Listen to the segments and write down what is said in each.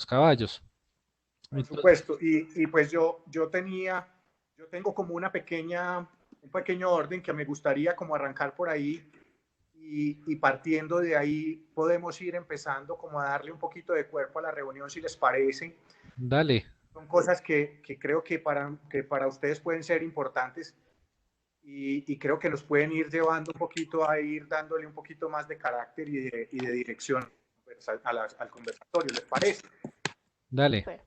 caballos. Por supuesto, y pues yo tengo como un pequeño orden que me gustaría como arrancar por ahí y partiendo de ahí podemos ir empezando como a darle un poquito de cuerpo a la reunión si les parece. Dale, Son cosas que creo que para ustedes pueden ser importantes y creo que nos pueden ir llevando un poquito a ir dándole un poquito más de carácter y de dirección al conversatorio, ¿les parece? dale. Súper.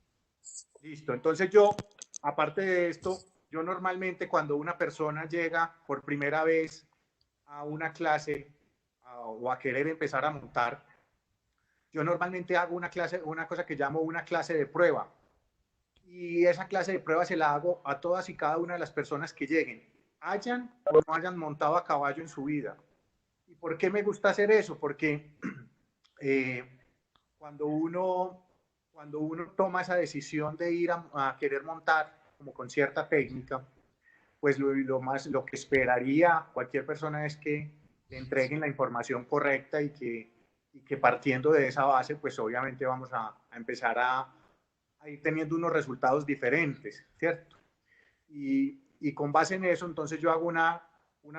Listo, entonces yo, aparte de esto, yo normalmente cuando una persona llega por primera vez a una clase o a querer empezar a montar, yo normalmente hago una cosa que llamo una clase de prueba. Y esa clase de prueba se la hago a todas y cada una de las personas que lleguen, hayan o no hayan montado a caballo en su vida. ¿Y por qué me gusta hacer eso? Porque eh, cuando uno, cuando uno toma esa decisión de ir a querer montar como con cierta técnica, pues lo que esperaría cualquier persona es que le entreguen la información correcta y que partiendo de esa base, pues obviamente vamos a empezar a ir teniendo unos resultados diferentes, ¿cierto? Y con base en eso, entonces yo hago una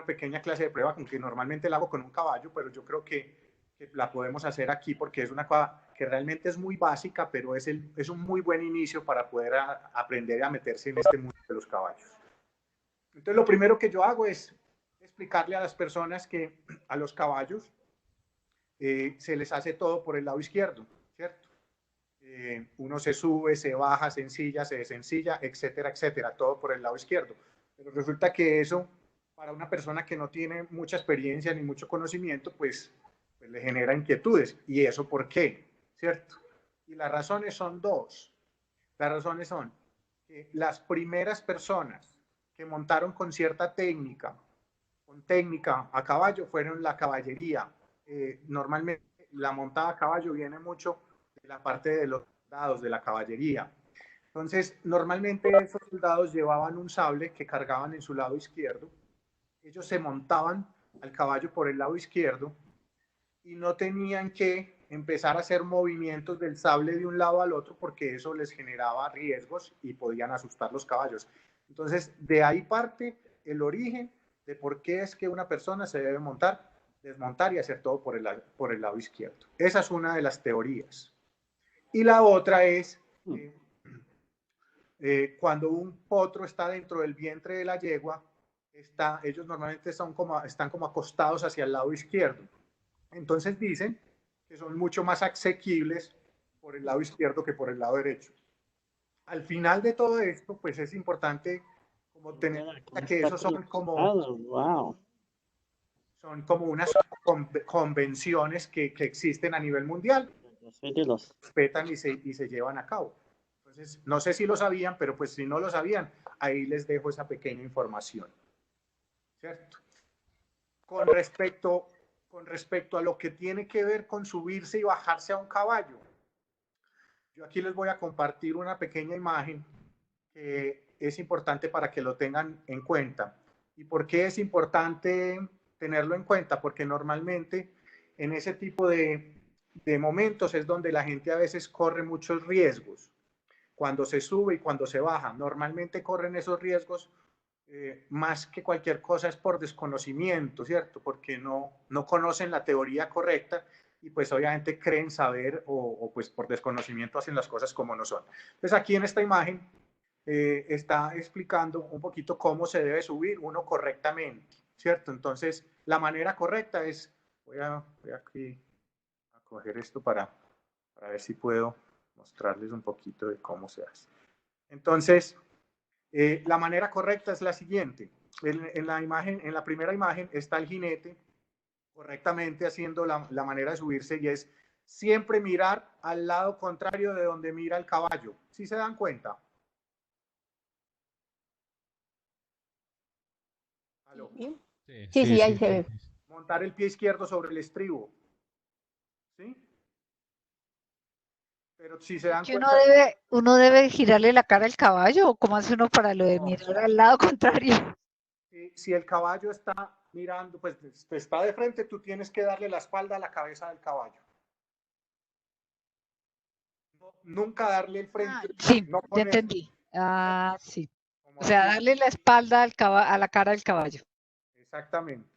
pequeña clase de prueba, que normalmente la hago con un caballo, pero yo creo que la podemos hacer aquí porque es una cosa que realmente es muy básica, pero es un muy buen inicio para poder aprender a meterse en este mundo de los caballos. Entonces lo primero que yo hago es explicarle a las personas que a los caballos se les hace todo por el lado izquierdo, ¿cierto? Uno se sube, se baja, se ensilla, se desencilla, etcétera, etcétera, todo por el lado izquierdo. Pero resulta que eso, para una persona que no tiene mucha experiencia ni mucho conocimiento, pues le genera inquietudes. ¿Y eso por qué? ¿Cierto? Y las razones son dos. Las razones son que las primeras personas que montaron con técnica a caballo, fueron la caballería. Normalmente la montada a caballo viene mucho de la parte de los soldados, de la caballería. Entonces, normalmente esos soldados llevaban un sable que cargaban en su lado izquierdo. Ellos se montaban al caballo por el lado izquierdo y no tenían que empezar a hacer movimientos del sable de un lado al otro porque eso les generaba riesgos y podían asustar los caballos. Entonces, de ahí parte el origen de por qué es que una persona se debe montar, desmontar y hacer todo por el lado izquierdo. Esa es una de las teorías. Y la otra es cuando un potro está dentro del vientre de la yegua, ellos normalmente están como acostados hacia el lado izquierdo. Entonces dicen que son mucho más asequibles por el lado izquierdo que por el lado derecho. Al final de todo esto, pues es importante como tener en cuenta que esos Wow. son como unas convenciones que existen a nivel mundial, respetan y se llevan a cabo. Entonces, no sé si lo sabían, pero pues si no lo sabían, ahí les dejo esa pequeña información. ¿Cierto? Con respecto, con respecto a lo que tiene que ver con subirse y bajarse a un caballo, yo aquí les voy a compartir una pequeña imagen que es importante para que lo tengan en cuenta. ¿Y por qué es importante tenerlo en cuenta? Porque normalmente en ese tipo de momentos es donde la gente a veces corre muchos riesgos. Cuando se sube y cuando se baja, normalmente corren esos riesgos más que cualquier cosa es por desconocimiento, ¿cierto? Porque no conocen la teoría correcta y pues obviamente creen saber o pues por desconocimiento hacen las cosas como no son. Entonces aquí en esta imagen está explicando un poquito cómo se debe subir uno correctamente, ¿cierto? Entonces la manera correcta es, voy aquí a coger esto para ver si puedo mostrarles un poquito de cómo se hace. Entonces, la manera correcta es la siguiente. En la imagen, en la primera imagen está el jinete correctamente haciendo la manera de subirse y es siempre mirar al lado contrario de donde mira el caballo. ¿Sí se dan cuenta? ¿Aló? Sí, Sí, sí, sí, sí, ahí sí, se sí. ve. Montar el pie izquierdo sobre el estribo. ¿Sí? Pero si se dan Que cuenta, uno debe girarle la cara al caballo, o cómo hace uno para lo de no, mirar al lado contrario. si el caballo está mirando, pues está de frente, tú tienes que darle la espalda a la cabeza del caballo. nunca darle el frente, Sí, no ya poner entendí. Sí. como O sea, así. darle la espalda a la cara del caballo. Exactamente.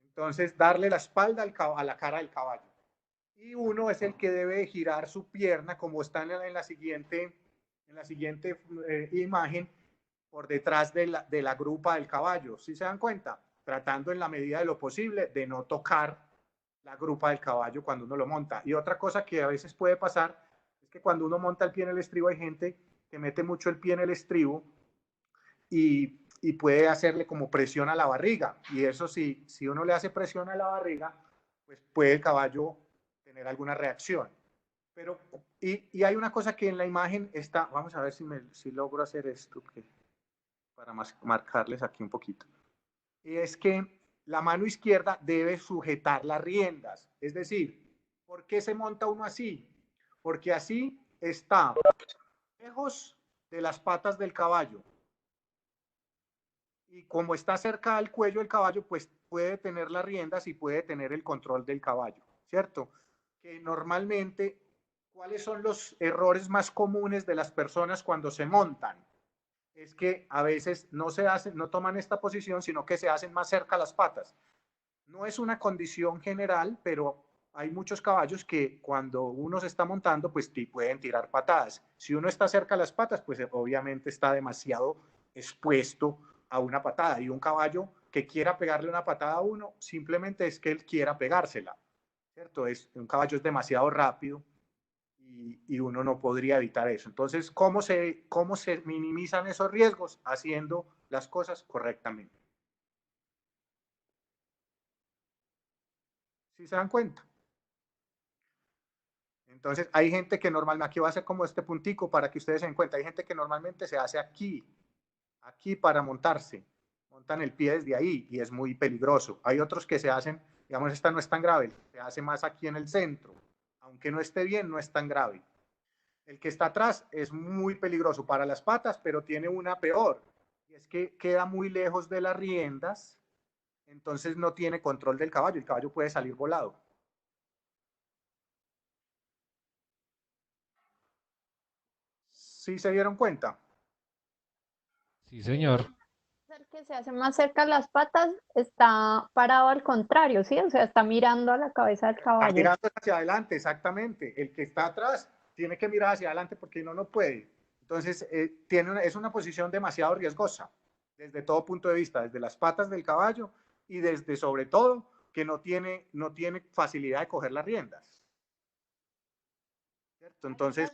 Entonces, darle la espalda a la cara del caballo. Y uno es el que debe girar su pierna, como está en la siguiente, imagen, por detrás de la grupa del caballo. ¿Sí se dan cuenta? Tratando en la medida de lo posible de no tocar la grupa del caballo cuando uno lo monta. Y otra cosa que a veces puede pasar es que cuando uno monta el pie en el estribo hay gente que mete mucho el pie en el estribo y puede hacerle como presión a la barriga. Y eso sí, si uno le hace presión a la barriga, pues puede el caballo tener alguna reacción. Pero, y hay una cosa que en la imagen está, vamos a ver si logro hacer esto para marcarles aquí un poquito. Y es que la mano izquierda debe sujetar las riendas. Es decir, ¿por qué se monta uno así? Porque así está lejos de las patas del caballo. Y como está cerca al cuello del caballo, pues puede tener las riendas y puede tener el control del caballo, ¿cierto? Que normalmente, ¿cuáles son los errores más comunes de las personas cuando se montan? Es que a veces no toman esta posición, sino que se hacen más cerca las patas. No es una condición general, pero hay muchos caballos que cuando uno se está montando, pues pueden tirar patadas. Si uno está cerca de las patas, pues obviamente está demasiado expuesto a una patada. Y un caballo que quiera pegarle una patada a uno, simplemente es que él quiera pegársela, ¿cierto? Un caballo es demasiado rápido y uno no podría evitar eso. Entonces, ¿cómo se minimizan esos riesgos? Haciendo las cosas correctamente. ¿Sí se dan cuenta? Entonces, hay gente que normalmente, aquí va a ser como este puntico para que ustedes se den cuenta, hay gente que normalmente se hace aquí para montarse, montan el pie desde ahí y es muy peligroso. Hay otros que se hacen, digamos, esta no es tan grave, se hace más aquí en el centro, aunque no esté bien, no es tan grave. El que está atrás es muy peligroso para las patas, pero tiene una peor, y es que queda muy lejos de las riendas, entonces no tiene control del caballo, el caballo puede salir volado. ¿Sí se dieron cuenta? Sí, Sí, señor. el que se hace más cerca a las patas está parado al contrario, ¿sí? O sea, está mirando a la cabeza del Está caballo. mirando hacia adelante, exactamente. El que está atrás tiene que mirar hacia adelante porque no puede. Entonces, es una posición demasiado riesgosa desde todo punto de vista, desde las patas del caballo y desde sobre todo que no tiene facilidad de coger las riendas. ¿Cierto? Entonces,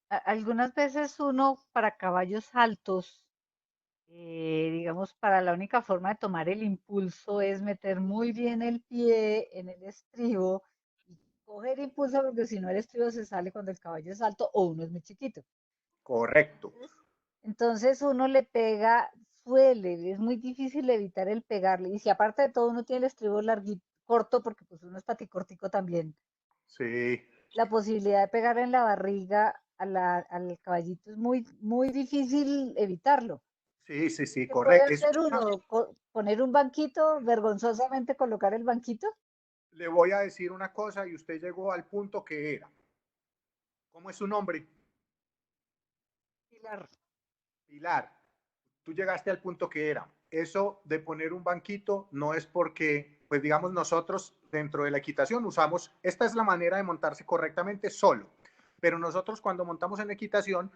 Algunas veces uno para caballos altos, digamos, para la única forma de tomar el impulso es meter muy bien el pie en el estribo y coger impulso porque si no el estribo se sale cuando el caballo es alto o uno es muy chiquito. correcto. Entonces uno le pega, suele, es muy difícil evitar el pegarle. Y si aparte de todo uno tiene el estribo larguito, corto, porque pues uno es paticortico también, Sí, la posibilidad de pegarle en la barriga al caballito es muy, muy difícil evitarlo. sí, ¿Qué puede correcto. hacer uno? Poner un banquito, vergonzosamente colocar el banquito. Le voy a decir una cosa y usted llegó al punto que era. ¿Cómo es su nombre? Pilar. Pilar. Tú llegaste al punto que era. Eso de poner un banquito no es porque, pues digamos, nosotros dentro de la equitación usamos, esta es la manera de montarse correctamente solo, pero nosotros cuando montamos en equitación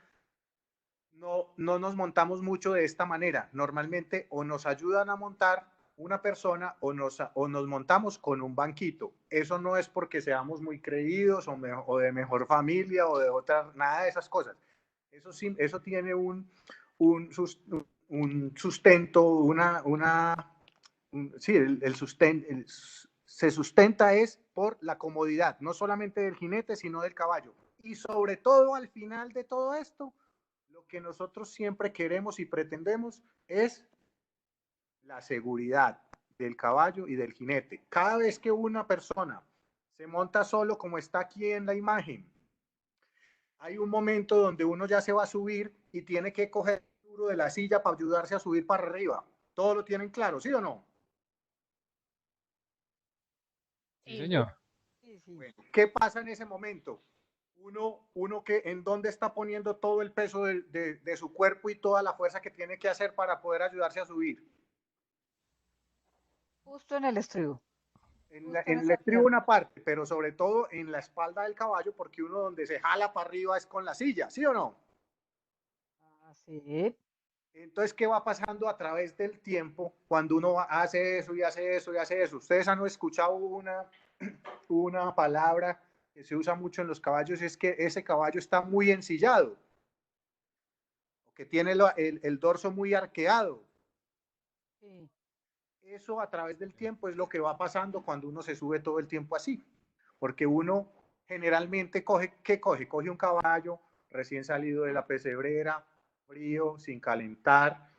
no nos montamos mucho de esta manera. Normalmente o nos ayudan a montar una persona o nos montamos con un banquito. Eso no es porque seamos muy creídos o de mejor familia o de otra, nada de esas cosas. Eso tiene un, un sustento, sí, se sustenta es por la comodidad, no solamente del jinete, sino del caballo. Y sobre todo al final de todo esto, lo que nosotros siempre queremos y pretendemos es la seguridad del caballo y del jinete. Cada vez que una persona se monta solo, como está aquí en la imagen, hay un momento donde uno ya se va a subir y tiene que coger el duro de la silla para ayudarse a subir para arriba. ¿Todo lo tienen claro, sí o no? Sí, Sí. señor. Sí, sí. Bueno, ¿qué pasa en ese momento? uno que en dónde está poniendo todo el peso de su cuerpo y toda la fuerza que tiene que hacer para poder ayudarse a subir. Justo en el estribo. En Justo en el esa estribo pierna. una parte, pero sobre todo en la espalda del caballo, porque uno donde se jala para arriba es con la silla, ¿sí o no? Así. Entonces, ¿qué va pasando a través del tiempo cuando uno hace eso y hace eso y hace eso? Ustedes han escuchado una palabra que se usa mucho en los caballos, es que ese caballo está muy ensillado, que tiene el dorso muy arqueado. Sí. Eso a través del tiempo es lo que va pasando cuando uno se sube todo el tiempo así, porque uno generalmente coge un caballo recién salido de la pesebrera, frío, sin calentar,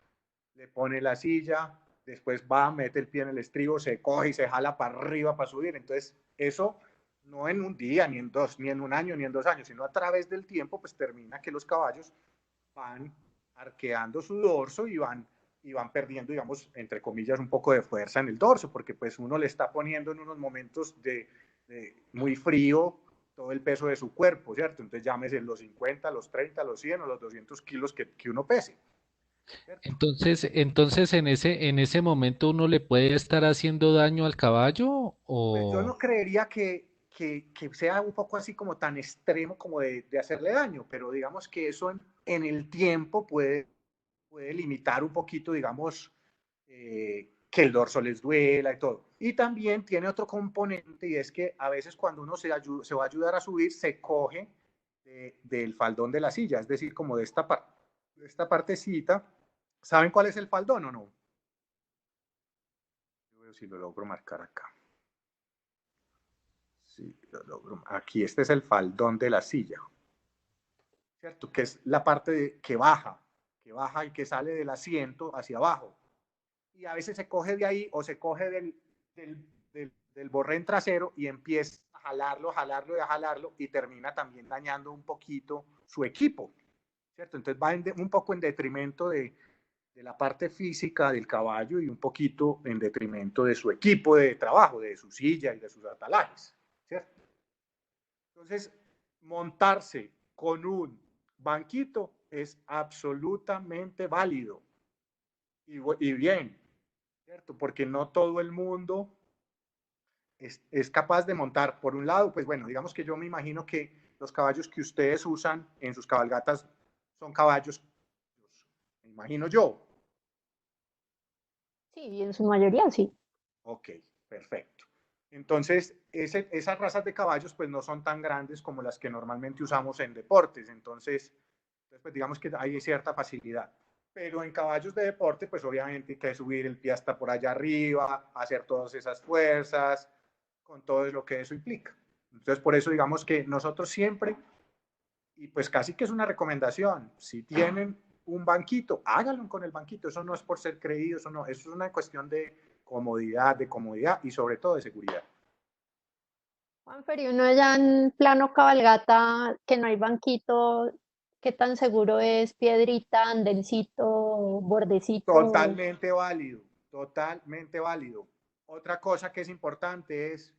le pone la silla, después va, mete el pie en el estribo, se coge y se jala para arriba para subir. Entonces, eso no en un día, ni en dos, ni en un año, ni en 2 años, sino a través del tiempo, pues termina que los caballos van arqueando su dorso y van perdiendo, digamos, entre comillas, un poco de fuerza en el dorso, porque pues uno le está poniendo en unos momentos de muy frío todo el peso de su cuerpo, ¿cierto? Entonces llámese los 50, los 30, los 100 o los 200 kilos que uno pese, ¿cierto? Entonces en ese momento uno le puede estar haciendo daño al caballo Pues yo o no creería que sea un poco así como tan extremo como de hacerle daño, pero digamos que eso en el tiempo puede limitar un poquito, digamos, que el dorso les duela y todo. Y también tiene otro componente y es que a veces cuando uno se va a ayudar a subir, se coge del faldón de la silla, es decir, como de esta partecita. ¿Saben cuál es el faldón o no? Yo veo si lo logro marcar acá. Sí, lo logro. Aquí este es el faldón de la silla, ¿cierto? Que es la parte que baja y que sale del asiento hacia abajo. Y a veces se coge de ahí o se coge del borrén trasero y empieza a jalarlo y a jalarlo y termina también dañando un poquito su equipo, ¿cierto? Entonces va un poco en detrimento de la parte física del caballo y un poquito en detrimento de su equipo de trabajo, de su silla y de sus atalajes, ¿cierto? Entonces, montarse con un banquito es absolutamente válido y bien, ¿cierto? Porque no todo el mundo es capaz de montar. Por un lado, pues bueno, digamos que yo me imagino que los caballos que ustedes usan en sus cabalgatas son caballos, me imagino yo. Sí, en su mayoría sí. Ok, perfecto. Entonces, esas razas de caballos pues no son tan grandes como las que normalmente usamos en deportes. Entonces pues digamos que hay cierta facilidad. Pero en caballos de deporte, pues obviamente hay que subir el pie hasta por allá arriba, hacer todas esas fuerzas, con todo lo que eso implica. Entonces, por eso digamos que nosotros siempre, y pues casi que es una recomendación, si tienen un banquito, háganlo con el banquito. Eso no es por ser creído, eso no, eso es una cuestión de comodidad y sobre todo de seguridad. Juanfer, y uno ya en plano cabalgata, que no hay banquito, ¿qué tan seguro es piedrita, andencito, bordecito? Totalmente válido, totalmente válido. Otra cosa que es importante es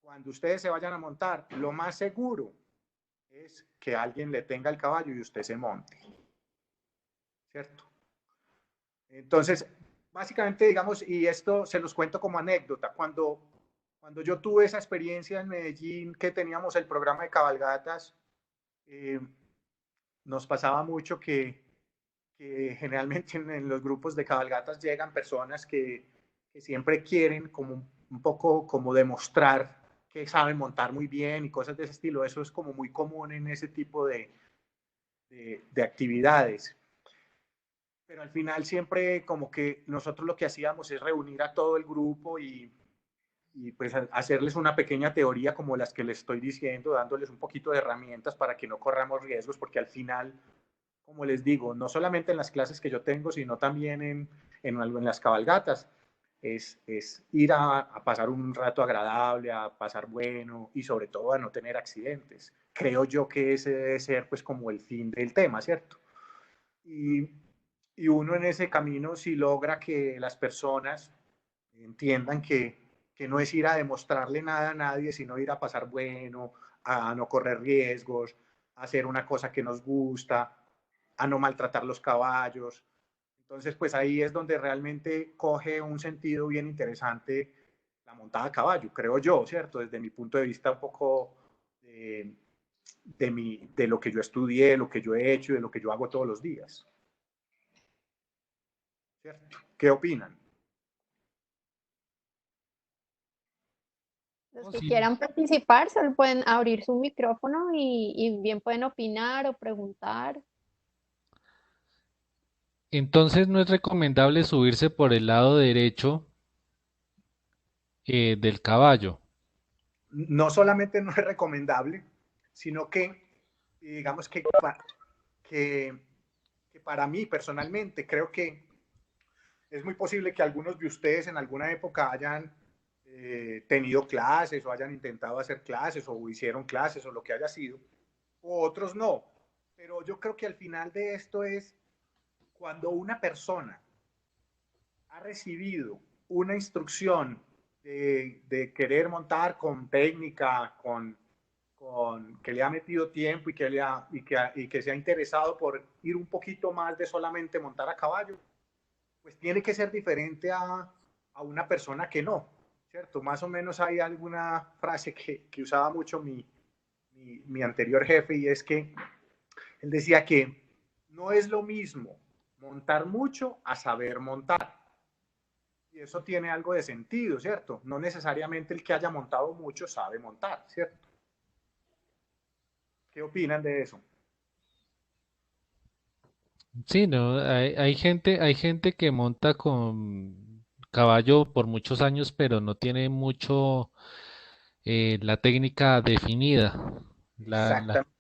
cuando ustedes se vayan a montar, lo más seguro es que alguien le tenga el caballo y usted se monte, ¿cierto? Entonces, básicamente, digamos, y esto se los cuento como anécdota, cuando yo tuve esa experiencia en Medellín, que teníamos el programa de cabalgatas, eh, nos pasaba mucho que generalmente en los grupos de cabalgatas llegan personas que siempre quieren como un poco como demostrar que saben montar muy bien y cosas de ese estilo. Eso es como muy común en ese tipo de actividades. Pero al final siempre como que nosotros lo que hacíamos es reunir a todo el grupo y pues hacerles una pequeña teoría como las que les estoy diciendo, dándoles un poquito de herramientas para que no corramos riesgos, porque al final, como les digo, no solamente en las clases que yo tengo, sino también en las cabalgatas, es ir a pasar un rato agradable, a pasar bueno y sobre todo a no tener accidentes. Creo yo que ese debe ser pues como el fin del tema, ¿cierto? Y, y uno en ese camino, si logra que las personas entiendan que no es ir a demostrarle nada a nadie, sino ir a pasar bueno, a no correr riesgos, a hacer una cosa que nos gusta, a no maltratar los caballos. Entonces, pues ahí es donde realmente coge un sentido bien interesante la montada a caballo, creo yo, ¿cierto? Desde mi punto de vista un poco de lo que yo estudié, lo que yo he hecho y de lo que yo hago todos los días. ¿Cierto? ¿Qué opinan? Los No, que sí. quieran participar solo pueden abrir su micrófono y bien pueden opinar o preguntar. Entonces no es recomendable subirse por el lado derecho del caballo. No solamente no es recomendable, sino que, digamos que, que para mí personalmente creo que es muy posible que algunos de ustedes en alguna época hayan tenido clases o hayan intentado hacer clases o hicieron clases o lo que haya sido, o otros no. Pero yo creo que al final de esto es cuando una persona ha recibido una instrucción de querer montar con técnica, con que le ha metido tiempo y que se ha interesado por ir un poquito más de solamente montar a caballo, pues tiene que ser diferente a una persona que no, ¿cierto? Más o menos hay alguna frase que usaba mucho mi anterior jefe y es que él decía que no es lo mismo montar mucho a saber montar. Y eso tiene algo de sentido, ¿cierto? No necesariamente el que haya montado mucho sabe montar, ¿cierto? ¿Qué opinan de eso? Sí, no, hay gente que monta con caballo por muchos años, pero no tiene mucho la técnica definida. La, la, Exactamente.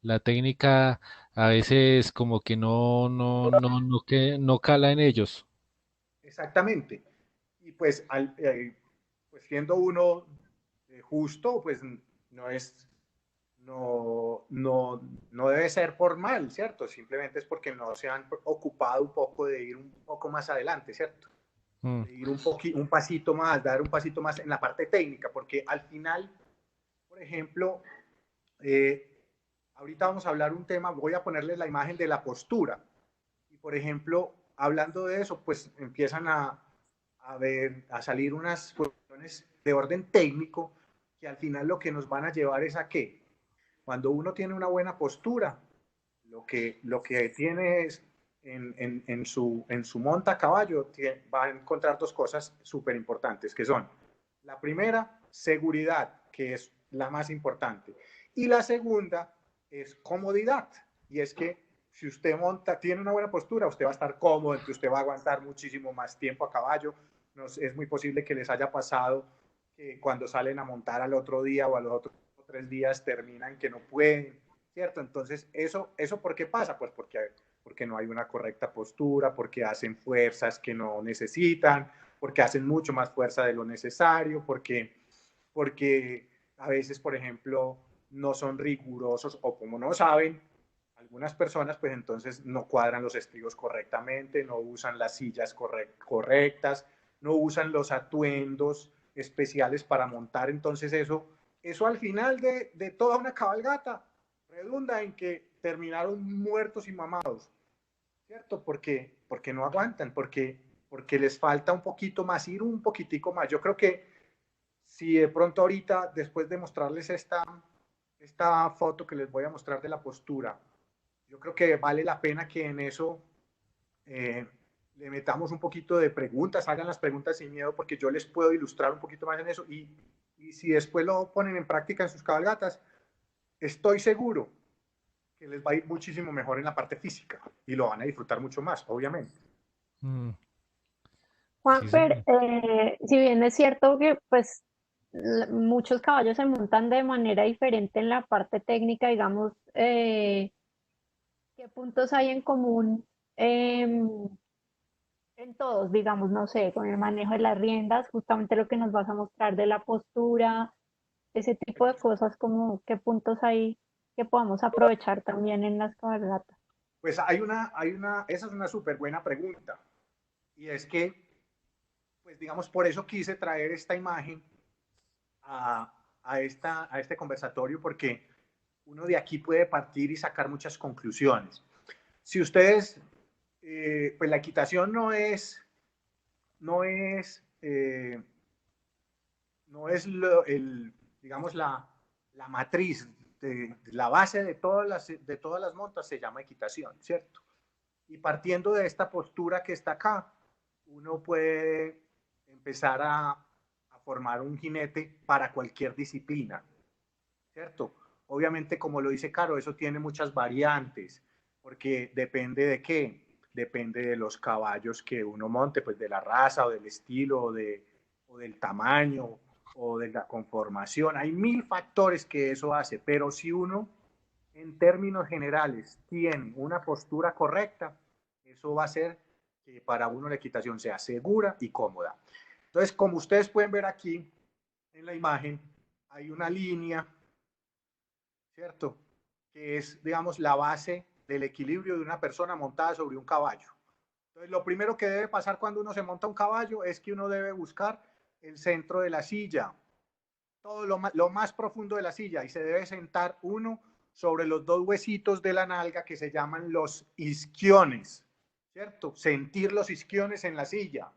la técnica a veces como que que no cala en ellos. Exactamente. Y pues, pues siendo uno justo, pues no es, no debe ser por mal, ¿cierto? Simplemente es porque no se han ocupado un poco de ir un poco más adelante, ¿cierto? Mm. De ir un pasito más, dar un pasito más en la parte técnica, porque al final, por ejemplo, eh, ahorita vamos a hablar un tema, voy a ponerles la imagen de la postura. Y por ejemplo, hablando de eso, pues empiezan a salir unas cuestiones de orden técnico que al final lo que nos van a llevar es a qué. Cuando uno tiene una buena postura, lo que tiene es en su monta a caballo va a encontrar dos cosas súper importantes, que son la primera, seguridad, que es la más importante, y la segunda es comodidad, y es que si usted tiene una buena postura, usted va a estar cómodo, entonces usted va a aguantar muchísimo más tiempo a caballo. Es muy posible que les haya pasado que cuando salen a montar al otro día o a los otros 3 días terminan que no pueden, ¿cierto? Entonces, ¿eso por qué pasa? Pues porque no hay una correcta postura, porque hacen fuerzas que no necesitan, porque hacen mucho más fuerza de lo necesario, porque a veces, por ejemplo, no son rigurosos o como no saben, algunas personas pues entonces no cuadran los estribos correctamente, no usan las sillas correctas, no usan los atuendos especiales para montar, entonces eso al final de toda una cabalgata redunda en que terminaron muertos y mamados, ¿cierto? Porque no aguantan, porque les falta un poquito más, ir un poquitico más. Yo creo que si de pronto ahorita, después de mostrarles esta foto que les voy a mostrar de la postura, yo creo que vale la pena que en eso eh, le metamos un poquito de preguntas, hagan las preguntas sin miedo, porque yo les puedo ilustrar un poquito más en eso y si después lo ponen en práctica en sus cabalgatas, estoy seguro que les va a ir muchísimo mejor en la parte física y lo van a disfrutar mucho más, obviamente. Mm, sí, Juanfer, señor. si bien es cierto que pues muchos caballos se montan de manera diferente en la parte técnica, digamos, ¿qué puntos hay en común em, en todos, digamos, no sé, con el manejo de las riendas, justamente lo que nos vas a mostrar de la postura, ese tipo de cosas, como qué puntos hay que podamos aprovechar también en las cabalgatas? Pues esa es una súper buena pregunta. Y es que, pues digamos, por eso quise traer esta imagen a, a este conversatorio porque uno de aquí puede partir y sacar muchas conclusiones. Si ustedes, pues la equitación no es digamos, la matriz, la base de todas las montas se llama equitación, ¿cierto? Y partiendo de esta postura que está acá, uno puede empezar a formar un jinete para cualquier disciplina, ¿cierto? Obviamente, como lo dice Caro, eso tiene muchas variantes, porque depende de qué, depende de los caballos que uno monte, pues de la raza o del estilo o del tamaño o de la conformación. Hay 1000 factores que eso hace, pero si uno, en términos generales, tiene una postura correcta, eso va a hacer que para uno la equitación sea segura y cómoda. Entonces, como ustedes pueden ver aquí en la imagen, hay una línea, ¿cierto? Que es, digamos, la base del equilibrio de una persona montada sobre un caballo. Entonces, lo primero que debe pasar cuando uno se monta un caballo es que uno debe buscar el centro de la silla, todo lo más profundo de la silla, y se debe sentar uno sobre los dos huesitos de la nalga que se llaman los isquiones, ¿cierto? Sentir los isquiones en la silla.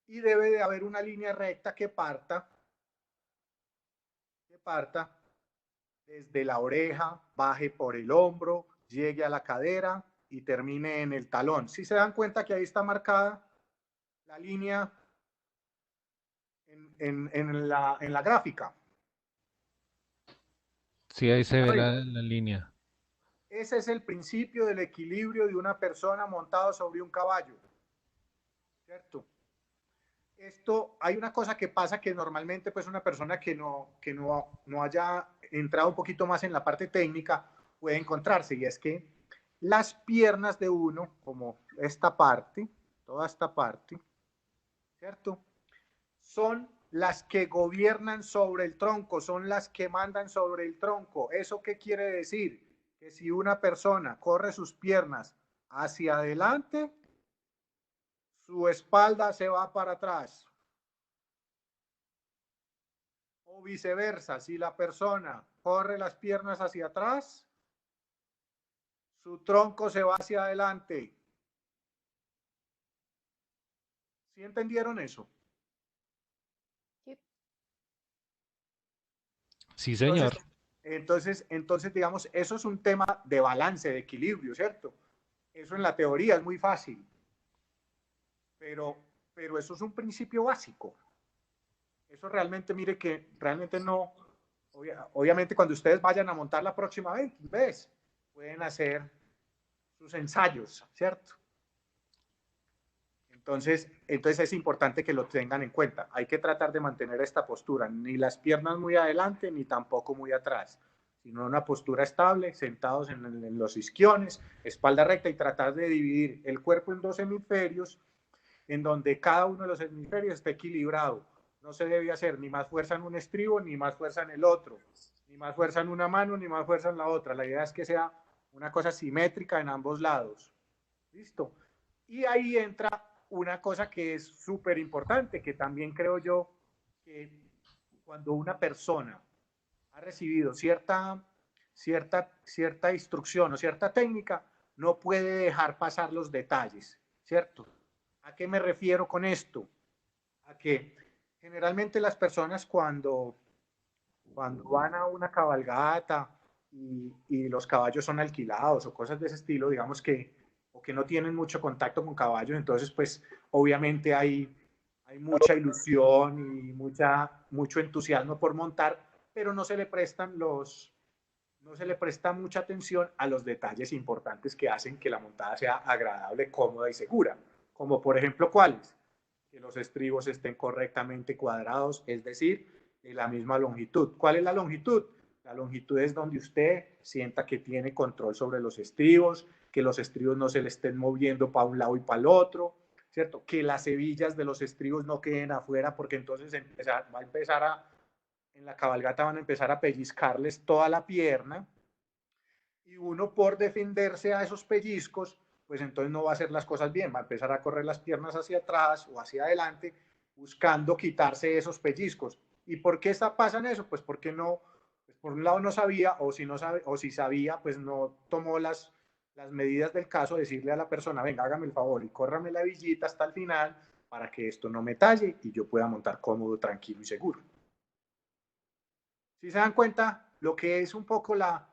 Y debe de haber una línea recta que parta desde la oreja, baje por el hombro, llegue a la cadera y termine en el talón. Si se dan cuenta que ahí está marcada la línea en la gráfica. Sí, ahí se ve la línea. Ese es el principio del equilibrio de una persona montada sobre un caballo, ¿cierto? Esto, hay una cosa que pasa que normalmente pues una persona que no haya entrado un poquito más en la parte técnica puede encontrarse, y es que las piernas de uno, como esta parte, toda esta parte, ¿cierto? Son las que gobiernan sobre el tronco, son las que mandan sobre el tronco. ¿Eso qué quiere decir? Que si una persona corre sus piernas hacia adelante, su espalda se va para atrás. O viceversa, si la persona corre las piernas hacia atrás, su tronco se va hacia adelante. ¿Sí entendieron eso? Sí, señor. Entonces, digamos, eso es un tema de balance, de equilibrio, ¿cierto? Eso en la teoría es muy fácil, pero eso es un principio básico. Eso realmente, mire que realmente no, obviamente cuando ustedes vayan a montar la próxima vez, pueden hacer sus ensayos, ¿cierto? Entonces es importante que lo tengan en cuenta. Hay que tratar de mantener esta postura, ni las piernas muy adelante, ni tampoco muy atrás, sino una postura estable, sentados en los isquiones, espalda recta, y tratar de dividir el cuerpo en 2 hemisferios, en donde cada uno de los hemisferios esté equilibrado. No se debe hacer ni más fuerza en un estribo, ni más fuerza en el otro, ni más fuerza en una mano, ni más fuerza en la otra. La idea es que sea una cosa simétrica en ambos lados. ¿Listo? Y ahí entra una cosa que es súper importante, que también creo yo que cuando una persona ha recibido cierta instrucción o cierta técnica, no puede dejar pasar los detalles, ¿cierto? ¿A qué me refiero con esto? A que generalmente las personas cuando van a una cabalgata y los caballos son alquilados o cosas de ese estilo, digamos o que no tienen mucho contacto con caballos, entonces pues obviamente hay mucha ilusión y mucho entusiasmo por montar, pero no se le presta mucha atención a los detalles importantes que hacen que la montada sea agradable, cómoda y segura, como por ejemplo, ¿cuáles? Que los estribos estén correctamente cuadrados, es decir, de la misma longitud. ¿Cuál es la longitud? La longitud es donde usted sienta que tiene control sobre los estribos, que los estribos no se le estén moviendo para un lado y para el otro, ¿cierto? Que las hebillas de los estribos no queden afuera, porque entonces en la cabalgata van a empezar a pellizcarles toda la pierna, y uno, por defenderse a esos pellizcos, pues entonces no va a hacer las cosas bien, va a empezar a correr las piernas hacia atrás o hacia adelante buscando quitarse esos pellizcos, ¿Y por qué pasan eso? Pues porque no, pues por un lado no sabía, o si no sabe, o si sabía, pues no tomó las medidas del caso, decirle a la persona, venga, hágame el favor y córrame la villita hasta el final para que esto no me talle y yo pueda montar cómodo, tranquilo y seguro. Si se dan cuenta, lo que es un poco las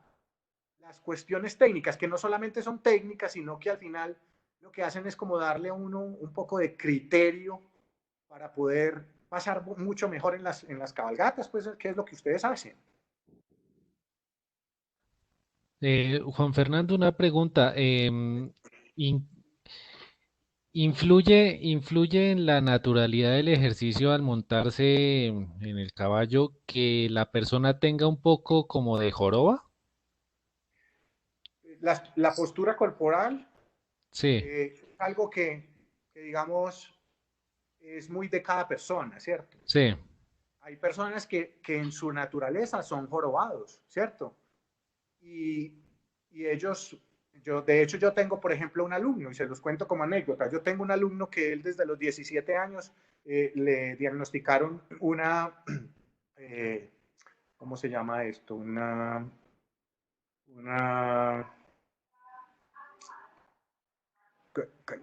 cuestiones técnicas, que no solamente son técnicas, sino que al final lo que hacen es como darle a uno un poco de criterio para poder pasar mucho mejor en las cabalgatas, pues, que es lo que ustedes hacen. Juan Fernando, una pregunta. In- ¿influye en la naturalidad del ejercicio al montarse en el caballo que la persona tenga un poco como de joroba? La postura corporal Sí, es algo que, digamos, es muy de cada persona, ¿cierto? sí, Hay personas que en su naturaleza son jorobados, ¿cierto? Y, y ellos, de hecho, yo tengo, por ejemplo, un alumno, y se los cuento como anécdota. Yo tengo un alumno que él desde los 17 años le diagnosticaron eh, ¿cómo se llama esto? Una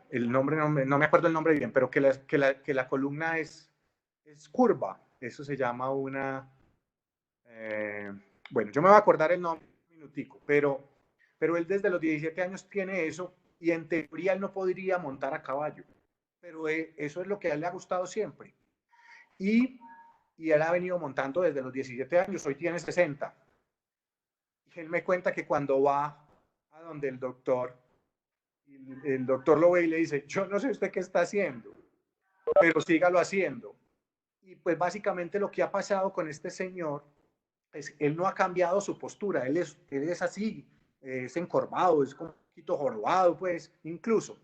el nombre no me acuerdo el nombre bien, pero que la columna es curva. Eso se llama bueno, yo me voy a acordar el nombre un minutico, pero él desde los 17 años tiene eso y en teoría él no podría montar a caballo, pero eso es lo que a él le ha gustado siempre. Y, y él ha venido montando desde los 17 años, hoy tiene 60. Y él me cuenta que cuando va a donde el doctor, el doctor lo ve y le dice, yo no sé usted qué está haciendo, pero sígalo haciendo. Y pues básicamente lo que ha pasado con este señor es él no ha cambiado su postura, él es así, es encorvado, es como un poquito jorobado, pues incluso,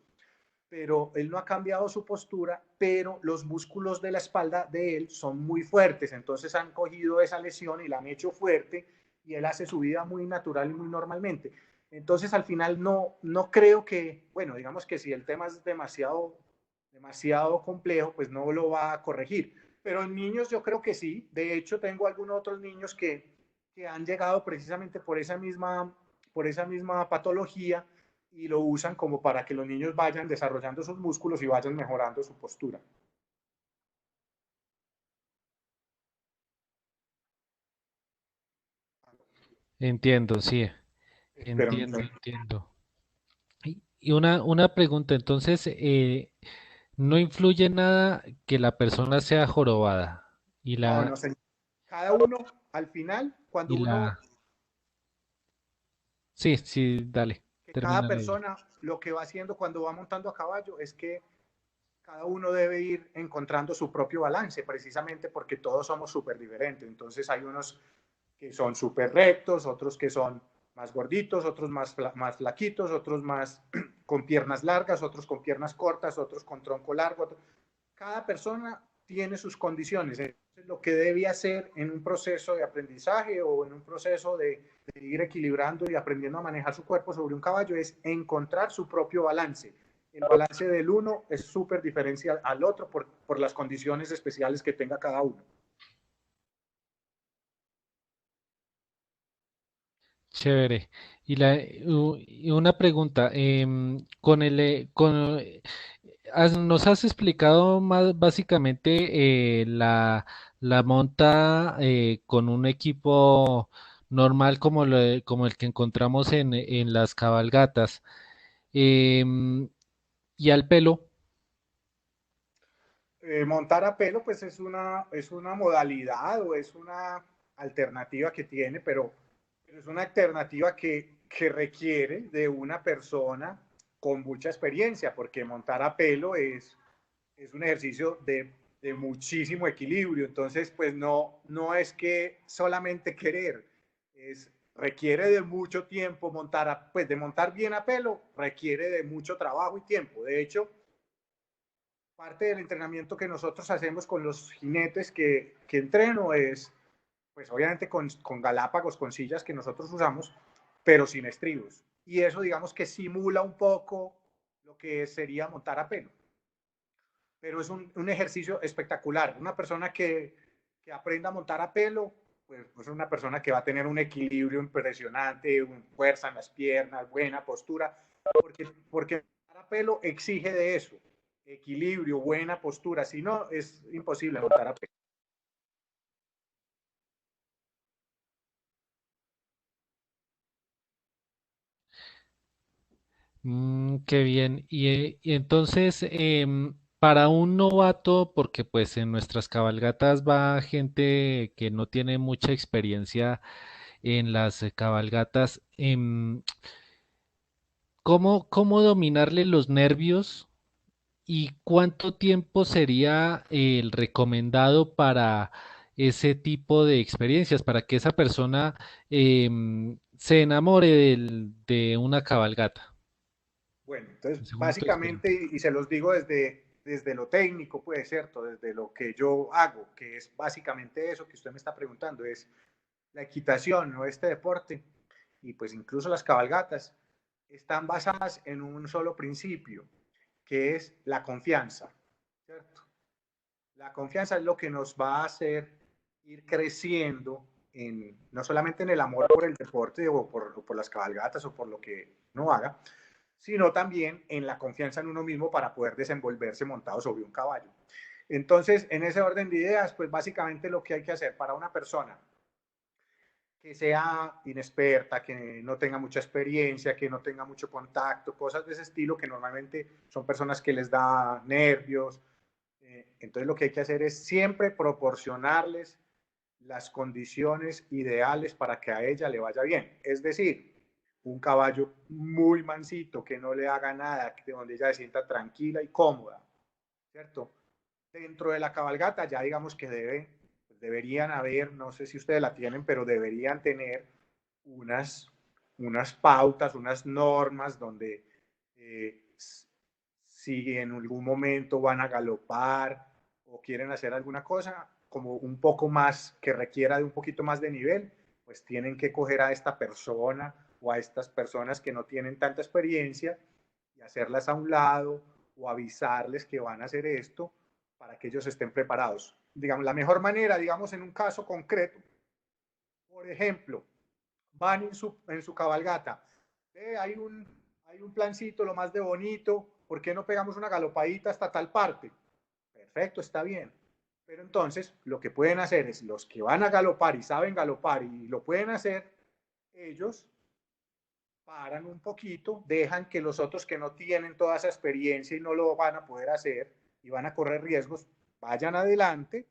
pero él no ha cambiado su postura, pero los músculos de la espalda de él son muy fuertes, entonces han cogido esa lesión y la han hecho fuerte y él hace su vida muy natural y muy normalmente. Entonces al final no creo que, bueno, digamos que si el tema es demasiado complejo, pues no lo va a corregir. Pero en niños yo creo que sí. De hecho, tengo algunos otros niños que han llegado precisamente por esa misma patología y lo usan como para que los niños vayan desarrollando sus músculos y vayan mejorando su postura. entiendo, sí, Pero entiendo. Y una pregunta, entonces, ¿no influye nada que la persona sea jorobada? Y no, la, no sé. Cada uno, al final, cuando y uno, la, sí, sí, dale, que cada termina de. persona lo que va haciendo cuando va montando a caballo es que cada uno debe ir encontrando su propio balance, precisamente porque todos somos súper diferentes. Entonces hay unos que son súper rectos, otros que son más gorditos, otros más flaquitos, otros más con piernas largas, otros con piernas cortas, otros con tronco largo. Cada persona tiene sus condiciones. Entonces, lo que debe hacer en un proceso de aprendizaje o en un proceso de ir equilibrando y aprendiendo a manejar su cuerpo sobre un caballo es encontrar su propio balance. El balance del uno es súper diferente al otro por las condiciones especiales que tenga cada uno. Chévere. Y una pregunta, nos has explicado más básicamente la monta con un equipo normal como el que encontramos en las cabalgatas. Em, y al pelo, Montar a pelo, pues es una modalidad o es una alternativa que tiene, pero es una alternativa que requiere de una persona con mucha experiencia, porque montar a pelo es un ejercicio de muchísimo equilibrio. Entonces, pues no es que solamente querer, requiere de mucho tiempo pues de montar bien a pelo, requiere de mucho trabajo y tiempo. De hecho, parte del entrenamiento que nosotros hacemos con los jinetes que entreno es, pues obviamente con galápagos, con sillas que nosotros usamos, pero sin estribos. Y eso digamos que simula un poco lo que sería montar a pelo. Pero es un ejercicio espectacular. Una persona que que aprenda a montar a pelo, pues es una persona que va a tener un equilibrio impresionante, fuerza en las piernas, buena postura, porque montar a pelo exige de eso, equilibrio, buena postura, si no es imposible montar a pelo. Qué bien. Y entonces, para un novato, porque pues en nuestras cabalgatas va gente que no tiene mucha experiencia en las cabalgatas, ¿cómo dominarle los nervios y cuánto tiempo sería el recomendado para ese tipo de experiencias, para que esa persona se enamore de una cabalgata? Bueno, entonces Según tu básicamente, experiencia. y se los digo desde lo técnico, puede ser, desde lo que yo hago, que es básicamente eso que usted me está preguntando, es la equitación, ¿no? Este deporte, y pues incluso las cabalgatas, están basadas en un solo principio, que es la confianza, ¿cierto? La confianza es lo que nos va a hacer ir creciendo no solamente en el amor por el deporte o por las cabalgatas o por lo que uno haga, sino también en la confianza en uno mismo para poder desenvolverse montado sobre un caballo. Entonces, en ese orden de ideas, pues básicamente lo que hay que hacer para una persona que sea inexperta, que no tenga mucha experiencia, que no tenga mucho contacto, cosas de ese estilo que normalmente son personas que les da nervios. Entonces lo que hay que hacer es siempre proporcionarles las condiciones ideales para que a ella le vaya bien. Es decir, un caballo muy mansito, que no le haga nada, donde ella se sienta tranquila y cómoda, ¿cierto? Dentro de la cabalgata ya digamos que deberían haber, no sé si ustedes la tienen, pero deberían tener unas, unas pautas, unas normas donde si en algún momento van a galopar o quieren hacer alguna cosa como un poco más, que requiera de un poquito más de nivel, pues tienen que coger a esta persona o a estas personas que no tienen tanta experiencia y hacerlas a un lado o avisarles que van a hacer esto para que ellos estén preparados. Digamos, la mejor manera, digamos, en un caso concreto, por ejemplo, van en su cabalgata, hay un plancito, lo más de bonito, ¿por qué no pegamos una galopadita hasta tal parte? Perfecto, está bien. Pero entonces lo que pueden hacer es los que van a galopar y saben galopar y lo pueden hacer, ellos paran un poquito, dejan que los otros que no tienen toda esa experiencia y no lo van a poder hacer y van a correr riesgos, vayan adelante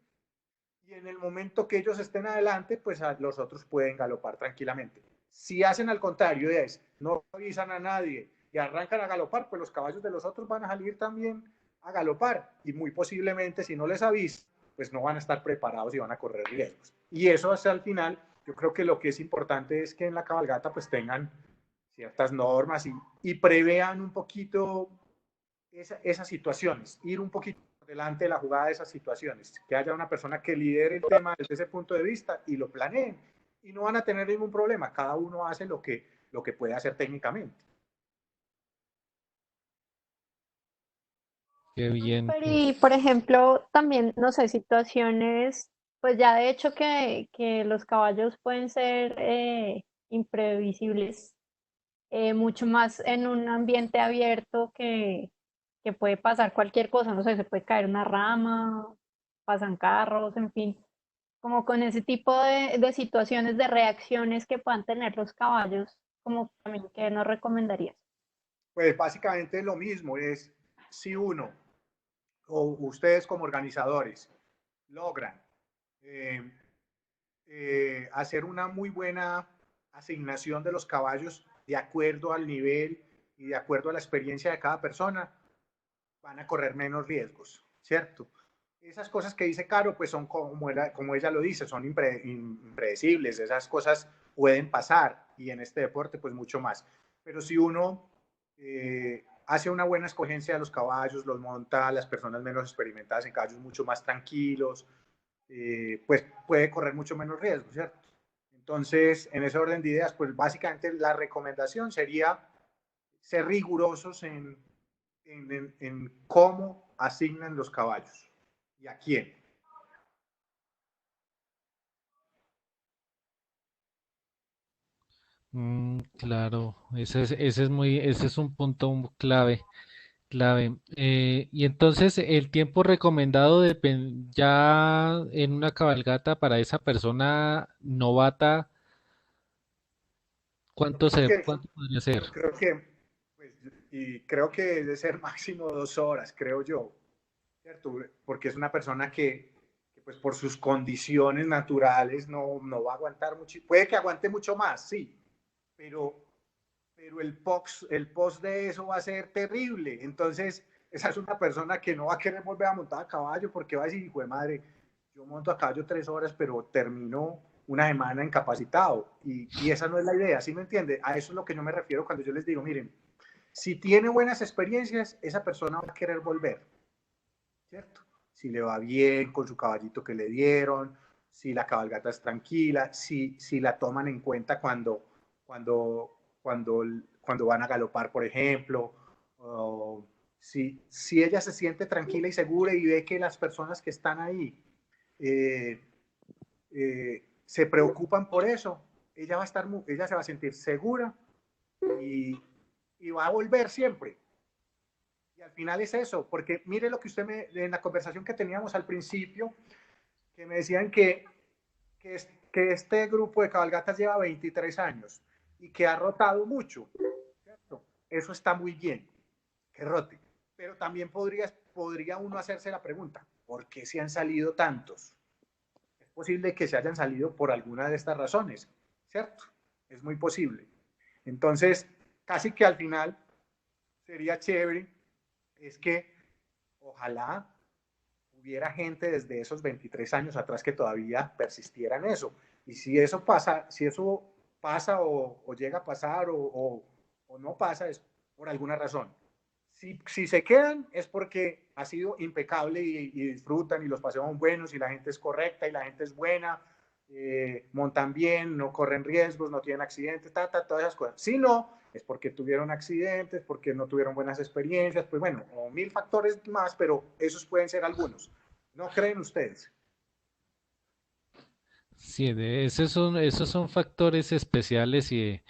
y en el momento que ellos estén adelante, pues los otros pueden galopar tranquilamente. Si hacen al contrario, es no avisan a nadie y arrancan a galopar, pues los caballos de los otros van a salir también a galopar y muy posiblemente si no les avisan, pues no van a estar preparados y van a correr riesgos. Y eso hasta el final, yo creo que lo que es importante es que en la cabalgata pues tengan ciertas normas y prevean un poquito esas situaciones, ir un poquito por delante de la jugada de esas situaciones, que haya una persona que lidere el tema desde ese punto de vista y lo planeen y no van a tener ningún problema, cada uno hace lo que puede hacer técnicamente. Qué bien, Pero y, pues. por ejemplo, también, no sé, situaciones, pues ya de hecho que los caballos pueden ser imprevisibles, mucho más en un ambiente abierto que puede pasar cualquier cosa, no sé, se puede caer una rama, pasan carros, en fin, como con ese tipo de situaciones, de reacciones que puedan tener los caballos, como también que nos recomendarías. Pues básicamente lo mismo es si uno o ustedes como organizadores logran eh, hacer una muy buena asignación de los caballos de acuerdo al nivel y de acuerdo a la experiencia de cada persona, van a correr menos riesgos, ¿cierto? Esas cosas que dice Caro, pues son como ella lo dice, son impredecibles, esas cosas pueden pasar y en este deporte pues mucho más. Pero si uno hace una buena escogencia de los caballos, los monta a las personas menos experimentadas en caballos mucho más tranquilos, pues puede correr mucho menos riesgo, ¿cierto? Entonces, en ese orden de ideas, pues básicamente la recomendación sería ser rigurosos en cómo asignan los caballos y a quién. Claro, ese es un punto clave, clave. Y entonces el tiempo recomendado ya en una cabalgata para esa persona novata, Yo creo que, cuánto podría ser? yo creo que, pues, y creo que debe ser máximo 2 horas, creo yo, ¿cierto? Porque es una persona que, pues por sus condiciones naturales no va a aguantar mucho, puede que aguante mucho más, sí, pero, pero el post de eso va a ser terrible. Entonces, esa es una persona que no va a querer volver a montar a caballo porque va a decir, hijo de madre, yo monto a caballo 3 horas, pero termino una semana incapacitado. Y esa no es la idea, ¿sí me entiende? A eso es lo que yo me refiero cuando yo les digo, miren, si tiene buenas experiencias, esa persona va a querer volver, ¿cierto? Si le va bien con su caballito que le dieron, si la cabalgata es tranquila, si la toman en cuenta cuando van a galopar, por ejemplo, o si ella se siente tranquila y segura y ve que las personas que están ahí eh, se preocupan por eso, ella se va a sentir segura y, y va a volver siempre. Y al final es eso, porque mire lo que en la conversación que teníamos al principio, que me decían que este grupo de cabalgatas lleva 23 años y que ha rotado mucho, ¿cierto? Eso está muy bien, que rote. Pero también podría uno hacerse la pregunta, ¿por qué se han salido tantos? Es posible que se hayan salido por alguna de estas razones, ¿cierto? Es muy posible. Entonces, casi que al final sería chévere, es que ojalá hubiera gente desde esos 23 años atrás que todavía persistiera en eso. Y si eso pasa o llega a pasar o no pasa, es por alguna razón. Si se quedan es porque ha sido impecable y disfrutan y los paseos son buenos y la gente es correcta y la gente es buena, montan bien, no corren riesgos, no tienen accidentes, todas esas cosas. Si no, es porque tuvieron accidentes, porque no tuvieron buenas experiencias, pues bueno, o mil factores más, pero esos pueden ser algunos. ¿No creen ustedes? Sí, esos son factores especiales y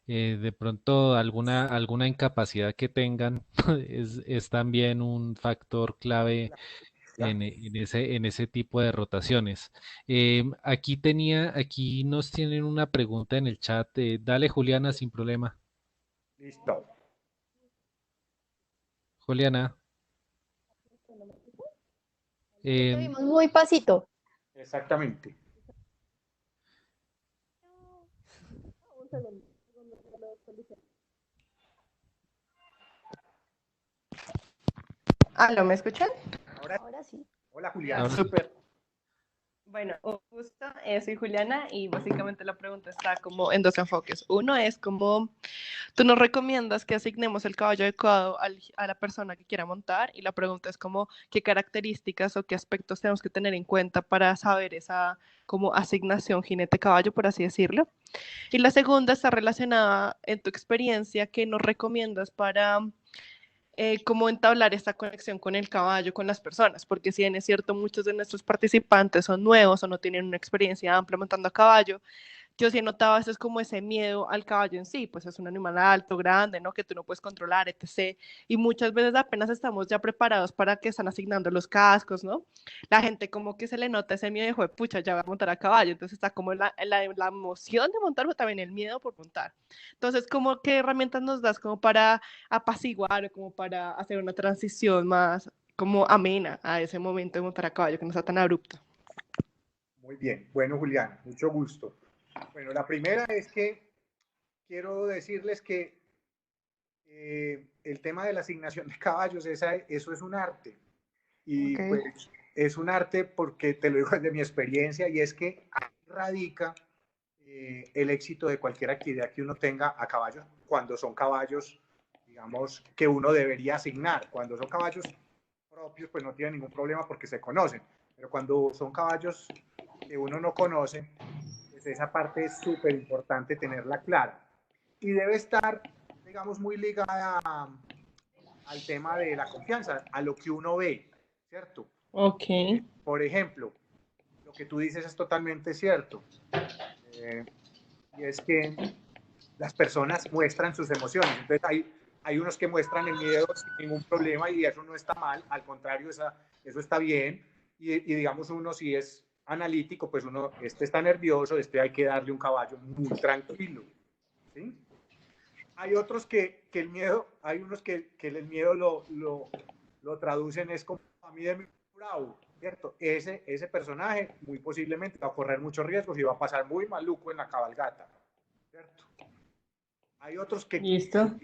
de pronto alguna incapacidad que tengan es también un factor clave Exacto. en ese tipo de rotaciones. Aquí nos tienen una pregunta en el chat. Dale, Juliana, sin problema. Listo. Juliana, Que te eh, vimos muy pasito. Exactamente. ¿Aló, me escuchan? Ahora, Ahora sí. hola Juliana. ahora sí. Súper. Bueno, justo soy Juliana y básicamente la pregunta está como en dos enfoques. Uno es como, tú nos recomiendas que asignemos el caballo adecuado a la persona que quiera montar y la pregunta es como, ¿qué características o qué aspectos tenemos que tener en cuenta para saber esa como asignación jinete-caballo, por así decirlo? Y la segunda está relacionada en tu experiencia, ¿qué nos recomiendas para cómo entablar esta conexión con el caballo, con las personas, porque si bien es cierto, muchos de nuestros participantes son nuevos o no tienen una experiencia amplia montando a caballo, yo sí he notado a veces como ese miedo al caballo en sí, pues es un animal alto, grande, ¿no? Que tú no puedes controlar, etc. Y muchas veces apenas estamos ya preparados para que están asignando los cascos, ¿no? La gente como que se le nota ese miedo de, pucha, ya va a montar a caballo, entonces está como la emoción de montar, pero también el miedo por montar. Entonces, ¿cómo qué herramientas nos das como para apaciguar o como para hacer una transición más como amena a ese momento de montar a caballo, que no sea tan abrupto? Muy bien. Bueno, Juliana, mucho gusto. Bueno, la primera es que quiero decirles que el tema de la asignación de caballos, eso es un arte. Y Ok. pues es un arte porque te lo digo desde mi experiencia y es que ahí radica el éxito de cualquier actividad que uno tenga a caballos cuando son caballos, digamos, que uno debería asignar. Cuando son caballos propios, pues no tienen ningún problema porque se conocen. Pero cuando son caballos que uno no conoce, pues esa parte es súper importante tenerla clara. Y debe estar, digamos, muy ligada al tema de la confianza, a lo que uno ve, ¿cierto? Ok. Por ejemplo, lo que tú dices es totalmente cierto. Y es que las personas muestran sus emociones. Entonces hay unos que muestran el miedo sin ningún problema y eso no está mal, al contrario, eso está bien. Y digamos uno si es analítico, pues uno, este está nervioso, este hay que darle un caballo muy tranquilo. ¿Sí? Hay otros que el miedo, hay unos que el miedo lo traducen es como a mí de mi bravo, ¿cierto? Ese personaje muy posiblemente va a correr muchos riesgos y va a pasar muy maluco en la cabalgata, ¿cierto? Hay otros que Listo.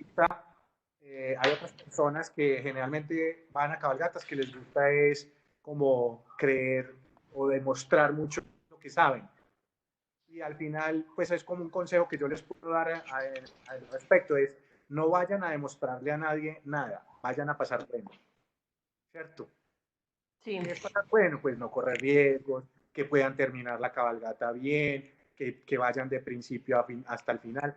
hay otras personas que generalmente van a cabalgatas que les gusta es como creer o demostrar mucho lo que saben. Y al final, pues es como un consejo que yo les puedo dar al respecto, es no vayan a demostrarle a nadie nada, vayan a pasar bueno, ¿cierto? Sí. ¿Qué es pasar bueno? Pues no correr riesgos, que puedan terminar la cabalgata bien, que vayan de principio a fin, hasta el final,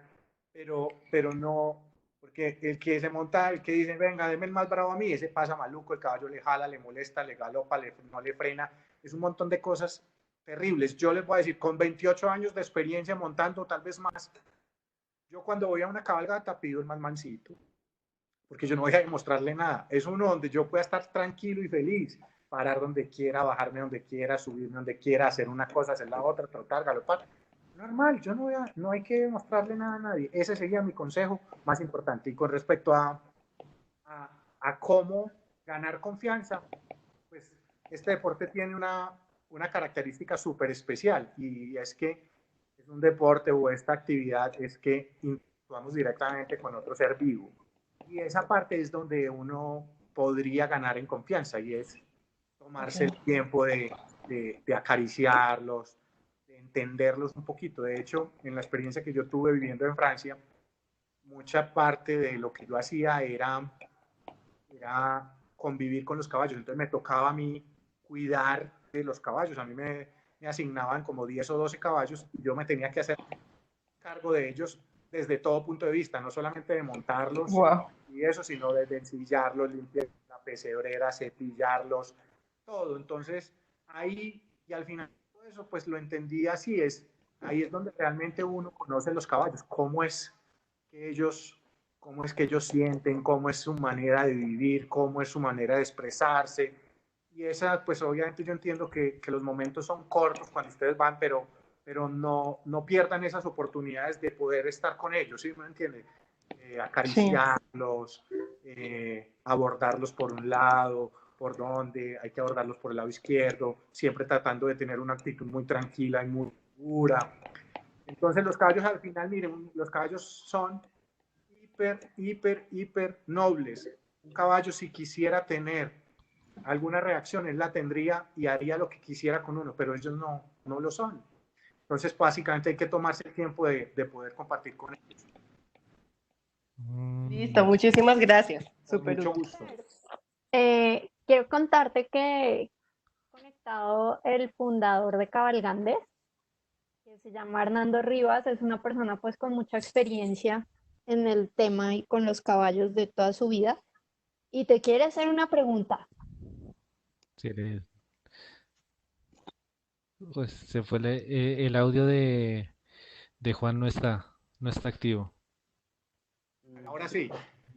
pero no, porque el que se monta, el que dice, venga, deme el más bravo a mí, ese pasa maluco, el caballo le jala, le molesta, le galopa, no le frena, es un montón de cosas terribles. Yo les voy a decir, con 28 años de experiencia montando, tal vez más, yo cuando voy a una cabalgata pido el más mansito, porque yo no voy a demostrarle nada. Es uno donde yo pueda estar tranquilo y feliz, parar donde quiera, bajarme donde quiera, subirme donde quiera, hacer una cosa, hacer la otra, trotar, galopar. Normal, yo no hay que demostrarle nada a nadie. Ese sería mi consejo más importante. Y con respecto a cómo ganar confianza, pues este deporte tiene una característica súper especial y es que es un deporte o esta actividad es que interactuamos directamente con otro ser vivo. Y esa parte es donde uno podría ganar en confianza y es tomarse el tiempo de acariciarlos, de entenderlos un poquito. De hecho, en la experiencia que yo tuve viviendo en Francia, mucha parte de lo que yo hacía era convivir con los caballos. Entonces me tocaba a mí cuidar de los caballos. A mí me asignaban como 10 o 12 caballos y yo me tenía que hacer cargo de ellos desde todo punto de vista, no solamente de montarlos Wow. y eso, sino de ensillarlos, limpiar la pesebrera, cepillarlos, todo. Entonces, ahí, y al final todo eso, pues lo entendí así, ahí es donde realmente uno conoce los caballos, cómo es que ellos sienten, cómo es su manera de vivir, cómo es su manera de expresarse. Y esa, pues obviamente yo entiendo que los momentos son cortos cuando ustedes van, pero no pierdan esas oportunidades de poder estar con ellos, ¿sí? ¿Me entiende? Acariciarlos, abordarlos por un lado, por donde hay que abordarlos por el lado izquierdo, siempre tratando de tener una actitud muy tranquila y muy segura. Entonces los caballos al final, miren, los caballos son hiper nobles. Un caballo si quisiera tener alguna reacción, él la tendría y haría lo que quisiera con uno, pero ellos no lo son. Entonces, básicamente hay que tomarse el tiempo de poder compartir con ellos. Listo, muchísimas gracias. Con Súper mucho útil. gusto. Quiero contarte que conectado el fundador de Cabalgandes, que se llama Hernando Rivas, es una persona pues con mucha experiencia en el tema y con los caballos de toda su vida, y te quiere hacer una pregunta. Sí, pues se fue el audio de Juan no está activo. Ahora sí.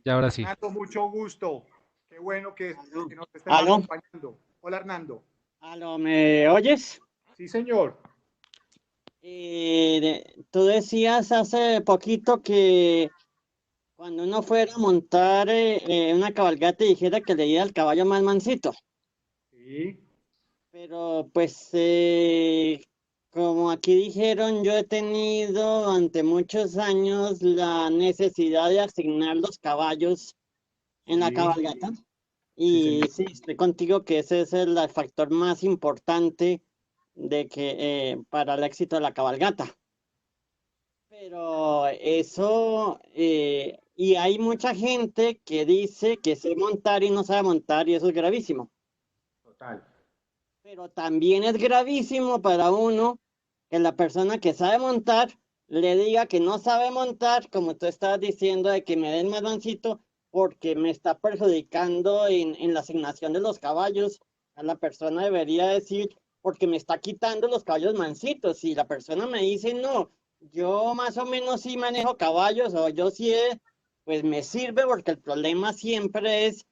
Ya ahora sí. Hernando, mucho gusto. Qué bueno que nos estén ¿Aló? acompañando. Hola, Hernando. ¿Aló, me oyes? Sí, señor. Tú decías hace poquito que cuando uno fuera a montar una cabalgata dijera que le diera al caballo más mansito. Sí. Pero pues como aquí dijeron, yo he tenido durante muchos años la necesidad de asignar los caballos en la Sí. cabalgata. Sí, Y señor. sí, estoy contigo que ese es el factor más importante de que para el éxito de la cabalgata. Pero eso, y hay mucha gente que dice que sé montar y no sabe montar, y eso es gravísimo. Total. Pero también es gravísimo para uno que la persona que sabe montar le diga que no sabe montar, como tú estabas diciendo, de que me den más mansito, porque me está perjudicando en la asignación de los caballos. A la persona debería decir, porque me está quitando los caballos mansitos. Si la persona me dice, no, Yo más o menos sí manejo caballos, o yo sí, pues me sirve porque el problema siempre es,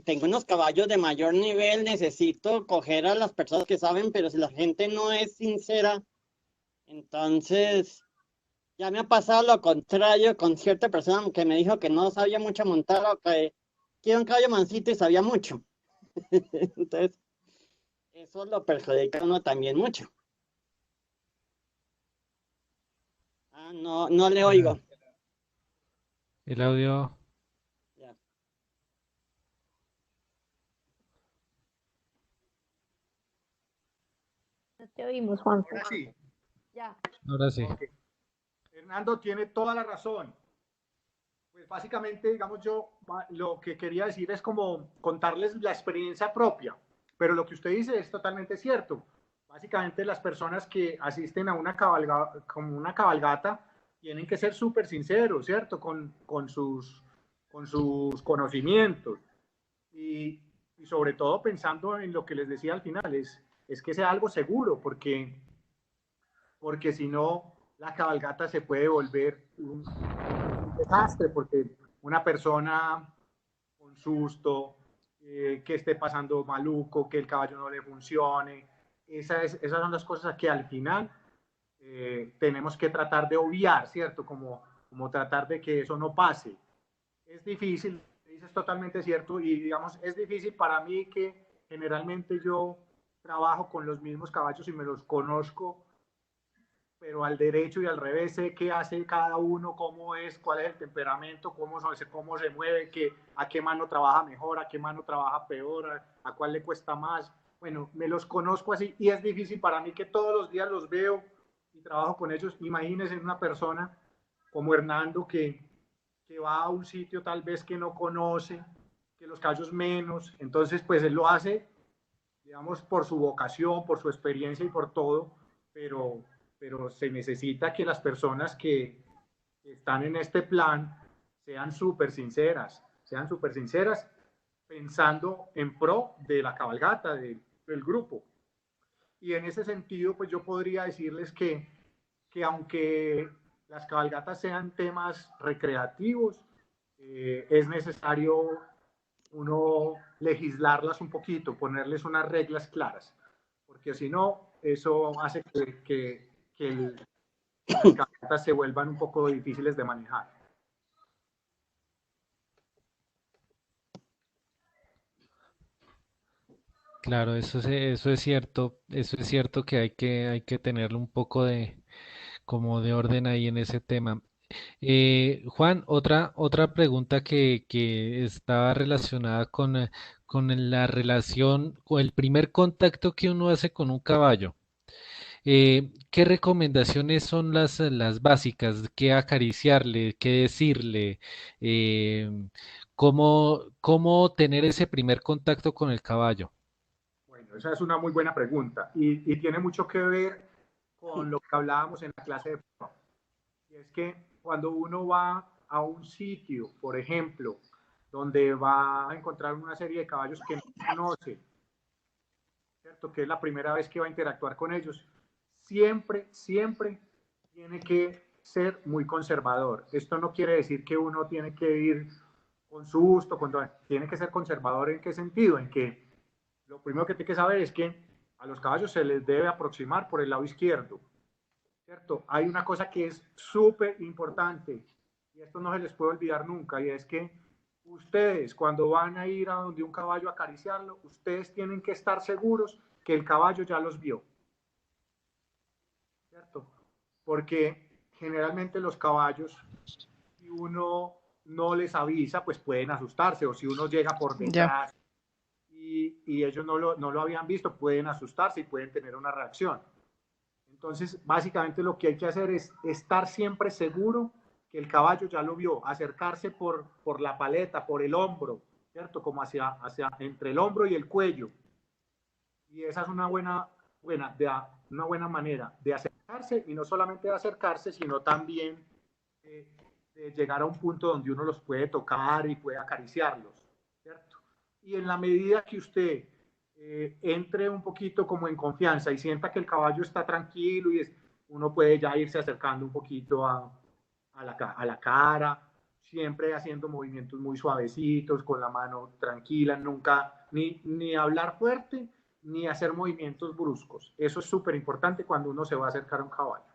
tengo unos caballos de mayor nivel, necesito coger a las personas que saben, pero si la gente no es sincera, entonces ya me ha pasado lo contrario con cierta persona que me dijo que no sabía mucho montar o que era un caballo mansito y sabía mucho. Entonces, eso lo perjudica a uno también mucho. Ah, no, no le Ah, oigo. el audio, Ya. No te oímos, Juanjo. Ahora sí. Ya. ahora sí. Ok. Fernando tiene toda la razón. Pues básicamente, digamos, yo lo que quería decir es como contarles la experiencia propia, pero lo que usted dice es totalmente cierto. Básicamente las personas que asisten a una como una cabalgata tienen que ser súper sinceros, ¿cierto? Con sus conocimientos y, y, sobre todo pensando en lo que les decía al final, es que sea algo seguro, porque si no, la cabalgata se puede volver un desastre, porque una persona con susto, que esté pasando maluco, que el caballo no le funcione, esas son las cosas que al final tenemos que tratar de obviar, ¿cierto? Como tratar de que eso no pase. Es difícil, dices totalmente cierto, y digamos, es difícil para mí que generalmente yo trabajo con los mismos caballos y me los conozco, pero al derecho y al revés sé qué hace cada uno, cómo es, cuál es el temperamento, cómo se mueve, a qué mano trabaja mejor, a qué mano trabaja peor, a cuál le cuesta más. Bueno, me los conozco así y es difícil para mí que todos los días los veo y trabajo con ellos. Imagínense una persona como Hernando que va a un sitio tal vez que no conoce, que los caballos menos, entonces pues él lo hace, digamos, por su vocación, por su experiencia y por todo, pero, pero se necesita que las personas que están en este plan sean súper sinceras pensando en pro de la cabalgata, del grupo. Y en ese sentido, pues yo podría decirles que aunque las cabalgatas sean temas recreativos, es necesario uno legislarlas un poquito, ponerles unas reglas claras, porque si no, eso hace que las cabalgatas se vuelvan un poco difíciles de manejar. Claro, eso es cierto que hay que tenerle un poco de, como de orden ahí en ese tema. Juan, otra pregunta que estaba relacionada con la relación, con el primer contacto que uno hace con un caballo. ¿Qué recomendaciones son las básicas? ¿Qué acariciarle? ¿Qué decirle? ¿Cómo tener ese primer contacto con el caballo? Bueno, esa es una muy buena pregunta y tiene mucho que ver con lo que hablábamos en la clase de forma. Y es que cuando uno va a un sitio, por ejemplo, donde va a encontrar una serie de caballos que no conoce, ¿cierto? Que es la primera vez que va a interactuar con ellos, siempre tiene que ser muy conservador. Esto no quiere decir que uno tiene que ir con su gusto, tiene que ser conservador. ¿En qué sentido? En que lo primero que tiene que saber es que a los caballos se les debe aproximar por el lado izquierdo, ¿cierto? Hay una cosa que es súper importante y esto no se les puede olvidar nunca, y es que ustedes cuando van a ir a donde un caballo a acariciarlo, ustedes tienen que estar seguros que el caballo ya los vio, ¿cierto? Porque generalmente los caballos, si uno no les avisa, pues pueden asustarse, o si uno llega por Ya. detrás y ellos no lo habían visto, pueden asustarse y pueden tener una reacción. Entonces, básicamente lo que hay que hacer es estar siempre seguro que el caballo ya lo vio, acercarse por la paleta, por el hombro, ¿cierto? Como hacia entre el hombro y el cuello. Y esa es una buena manera de acercarse, y no solamente de acercarse, sino también de llegar a un punto donde uno los puede tocar y puede acariciarlos, ¿cierto? Y en la medida que usted entre un poquito como en confianza y sienta que el caballo está tranquilo uno puede ya irse acercando un poquito a la cara, siempre haciendo movimientos muy suavecitos, con la mano tranquila, nunca ni hablar fuerte, ni hacer movimientos bruscos. Eso es súper importante cuando uno se va a acercar a un caballo.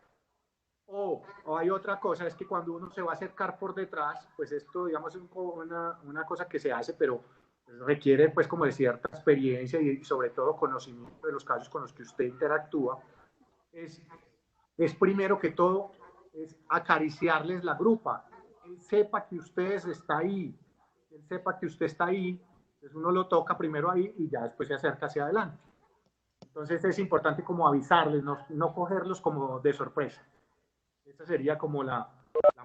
O hay otra cosa, es que cuando uno se va a acercar por detrás, pues esto, digamos, es una cosa que se hace, pero requiere, pues, como de cierta experiencia y sobre todo conocimiento de los caballos con los que usted interactúa, es primero que todo, es acariciarles la grupa. Él sepa que usted está ahí, él sepa que usted está ahí, entonces uno lo toca primero ahí y ya después se acerca hacia adelante. Entonces es importante como avisarles, no cogerlos como de sorpresa. Esa sería como la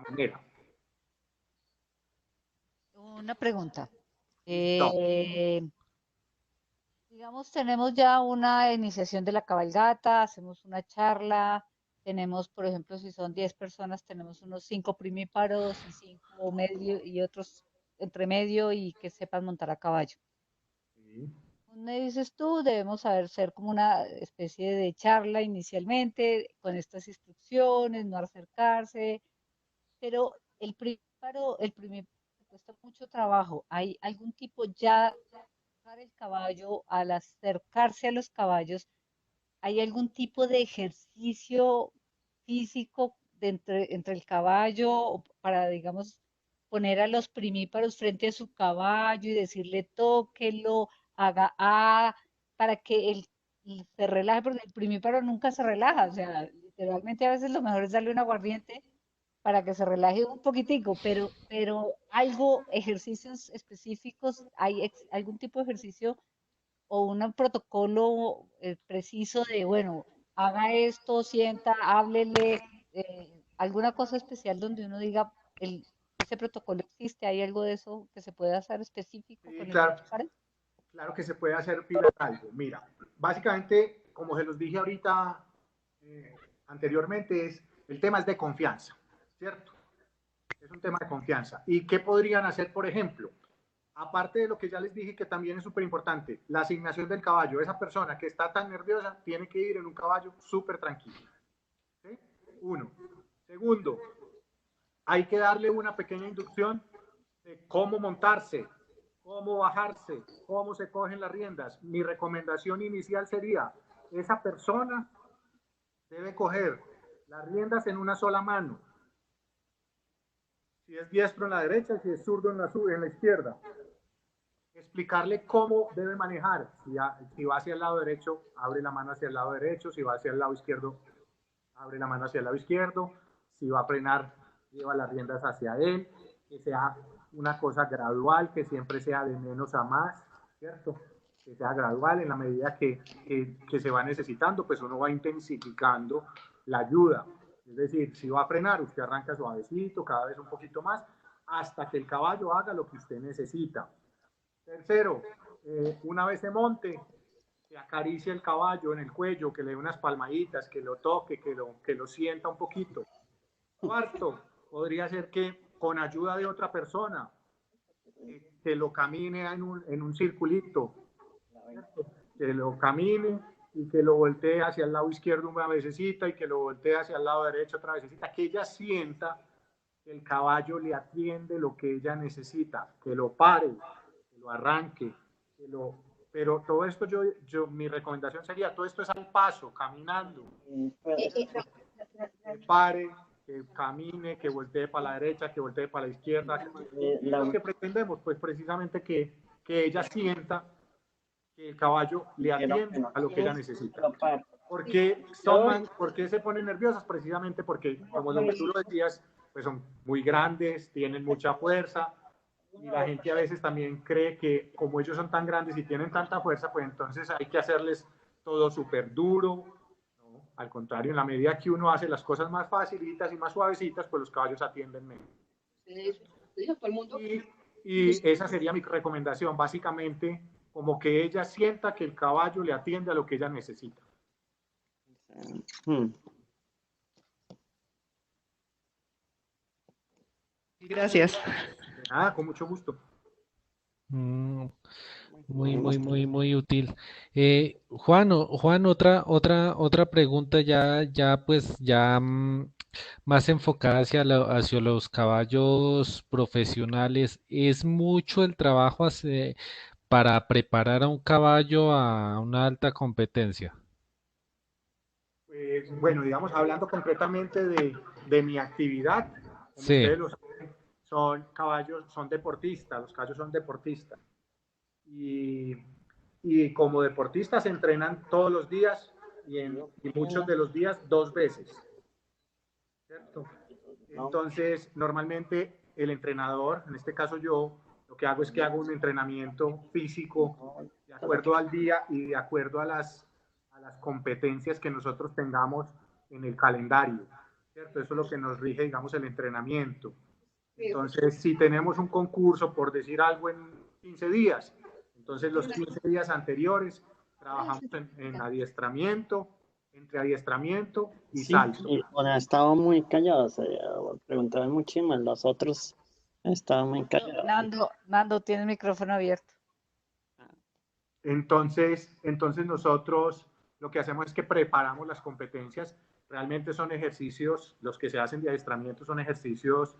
manera. Una pregunta. Listo. Digamos, tenemos ya una iniciación de la cabalgata, hacemos una charla, tenemos, por ejemplo, si son 10 personas, tenemos unos 5 primíparos y 5 medio y otros entre medio y que sepan montar a caballo. Sí. Me dices tú, debemos ser como una especie de charla inicialmente con estas instrucciones, no acercarse, pero el primíparo cuesta mucho trabajo. ¿Hay algún tipo ya el caballo, al acercarse a los caballos, hay algún tipo de ejercicio físico entre el caballo o para, digamos, poner a los primíparos frente a su caballo y decirle tóquelo, haga para que él se relaje, porque el primíparo nunca se relaja, o sea, literalmente a veces lo mejor es darle un aguardiente para que se relaje un poquitico, pero algo, ejercicios específicos, ¿hay algún tipo de ejercicio o un protocolo preciso de, bueno, haga esto, sienta, háblele, alguna cosa especial donde uno diga, ese protocolo existe, ¿hay algo de eso que se pueda hacer específico Sí, con el claro, primíparo? claro que se puede hacer pila algo. Mira, básicamente, como se los dije ahorita anteriormente, el tema es de confianza, ¿cierto? Es un tema de confianza. ¿Y qué podrían hacer, por ejemplo? Aparte de lo que ya les dije, que también es súper importante, la asignación del caballo. Esa persona que está tan nerviosa tiene que ir en un caballo súper tranquilo. ¿Sí? Uno. Segundo, hay que darle una pequeña inducción de cómo montarse, cómo bajarse, cómo se cogen las riendas. Mi recomendación inicial sería, esa persona debe coger las riendas en una sola mano. Si es diestro en la derecha, si es zurdo en la izquierda. Explicarle cómo debe manejar. Si va hacia el lado derecho, abre la mano hacia el lado derecho. Si va hacia el lado izquierdo, abre la mano hacia el lado izquierdo. Si va a frenar, lleva las riendas hacia él. Que sea una cosa gradual, que siempre sea de menos a más, ¿cierto? Que sea gradual en la medida que se va necesitando, pues uno va intensificando la ayuda. Es decir, si va a frenar, usted arranca suavecito, cada vez un poquito más, hasta que el caballo haga lo que usted necesita. Tercero, una vez se monte, que acaricie el caballo en el cuello, que le dé unas palmaditas, que lo toque, que lo sienta un poquito. Cuarto, podría ser que con ayuda de otra persona, que lo camine en un circulito, ¿cierto? Que lo camine y que lo voltee hacia el lado izquierdo una vecesita y que lo voltee hacia el lado derecho otra vecesita, que ella sienta que el caballo le atiende lo que ella necesita, que lo pare, que lo arranque, pero todo esto mi recomendación sería, todo esto es al paso, caminando, que pare, que camine, que voltee para la derecha, que voltee para la izquierda. Y lo que pretendemos, pues precisamente que ella sienta que el caballo le atiende a lo que ella necesita. ¿Por qué se ponen nerviosas? Precisamente porque, como tú lo decías, pues son muy grandes, tienen mucha fuerza, y la gente a veces también cree que como ellos son tan grandes y tienen tanta fuerza, pues entonces hay que hacerles todo súper duro. ¿No? Al contrario, en la medida que uno hace las cosas más facilitas y más suavecitas, pues los caballos atienden menos. Y esa sería mi recomendación, básicamente, como que ella sienta que el caballo le atiende a lo que ella necesita. Gracias. Nada, con mucho gusto. Muy útil. Juan, otra pregunta más enfocada hacia los caballos profesionales. ¿Es mucho el trabajo para preparar a un caballo a una alta competencia? Bueno, digamos, hablando concretamente de mi actividad, como Sí. ustedes lo saben, son caballos, son deportistas, los caballos son deportistas. Y, y como deportistas se entrenan todos los días y muchos de los días 2 veces, ¿cierto? Entonces, normalmente el entrenador, en este caso yo, lo que hago es que hago un entrenamiento físico de acuerdo al día y de acuerdo a las competencias que nosotros tengamos en el calendario, ¿cierto? Eso es lo que nos rige, digamos, el entrenamiento. Entonces, si tenemos un concurso, por decir algo, en 15 días, entonces los 15 días anteriores trabajamos en adiestramiento, entre adiestramiento y Sí, salto. y bueno, estaba muy callado, preguntaban muchísimo, los otros estaban muy callados. Nando, tiene el micrófono abierto. Entonces nosotros lo que hacemos es que preparamos las competencias. Realmente son ejercicios, los que se hacen de adiestramiento son ejercicios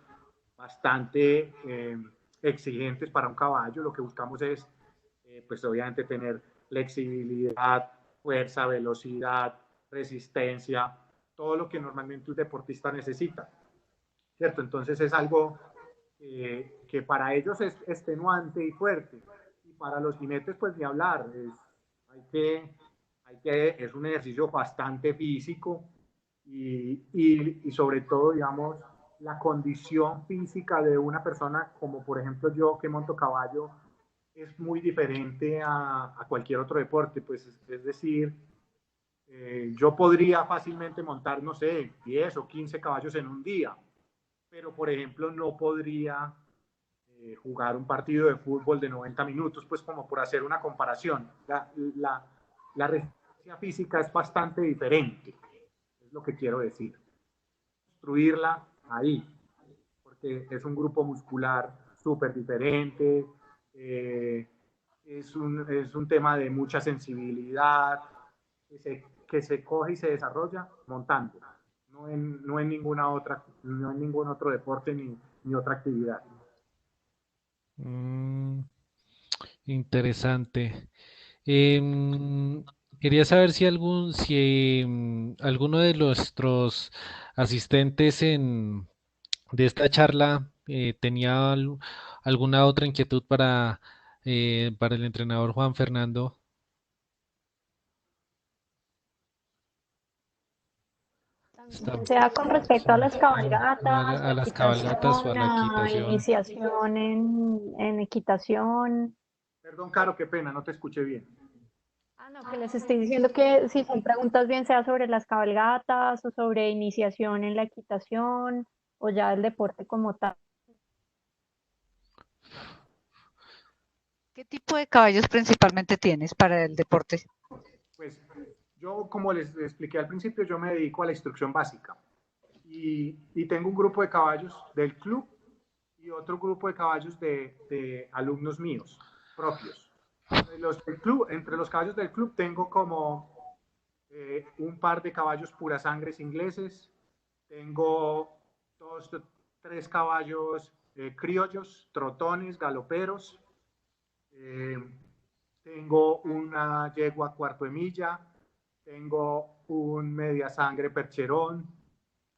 bastante exigentes para un caballo. Lo que buscamos es, pues obviamente, tener flexibilidad, fuerza, velocidad, resistencia, todo lo que normalmente un deportista necesita, ¿cierto? Entonces es algo que para ellos es extenuante y fuerte. Y para los jinetes, pues ni hablar. Es un ejercicio bastante físico y sobre todo, digamos, la condición física de una persona, como por ejemplo yo que monto caballo, es muy diferente a cualquier otro deporte. Pues es decir, yo podría fácilmente montar, no sé, 10 o 15 caballos en un día, pero por ejemplo no podría jugar un partido de fútbol de 90 minutos, pues como por hacer una comparación. La resistencia física es bastante diferente, es lo que quiero decir. Construirla ahí, porque es un grupo muscular súper diferente, es un tema de mucha sensibilidad, que se coge y se desarrolla montando, no en ningún otro deporte ni otra actividad. Mm, interesante. Em, Quería saber si alguno de nuestros asistentes de esta charla tenía alguna otra inquietud para el entrenador Juan Fernando. Está- Sea con respecto a las cabalgatas, a las cabalgatas o a equitación, la a equitación. iniciación en equitación. Perdón, Caro, qué pena, no te escuché bien. Ah, no, que les estoy diciendo que si son preguntas bien sea sobre las cabalgatas o sobre iniciación en la equitación o ya el deporte como tal. ¿Qué tipo de caballos principalmente tienes para el deporte? Pues yo, como les expliqué al principio, yo me dedico a la instrucción básica y tengo un grupo de caballos del club y otro grupo de caballos de alumnos míos propios. Entre los caballos del club tengo como un par de caballos pura sangres ingleses, tengo tres caballos criollos, trotones, galoperos, eh, tengo una yegua cuarto de milla, tengo un media sangre percherón,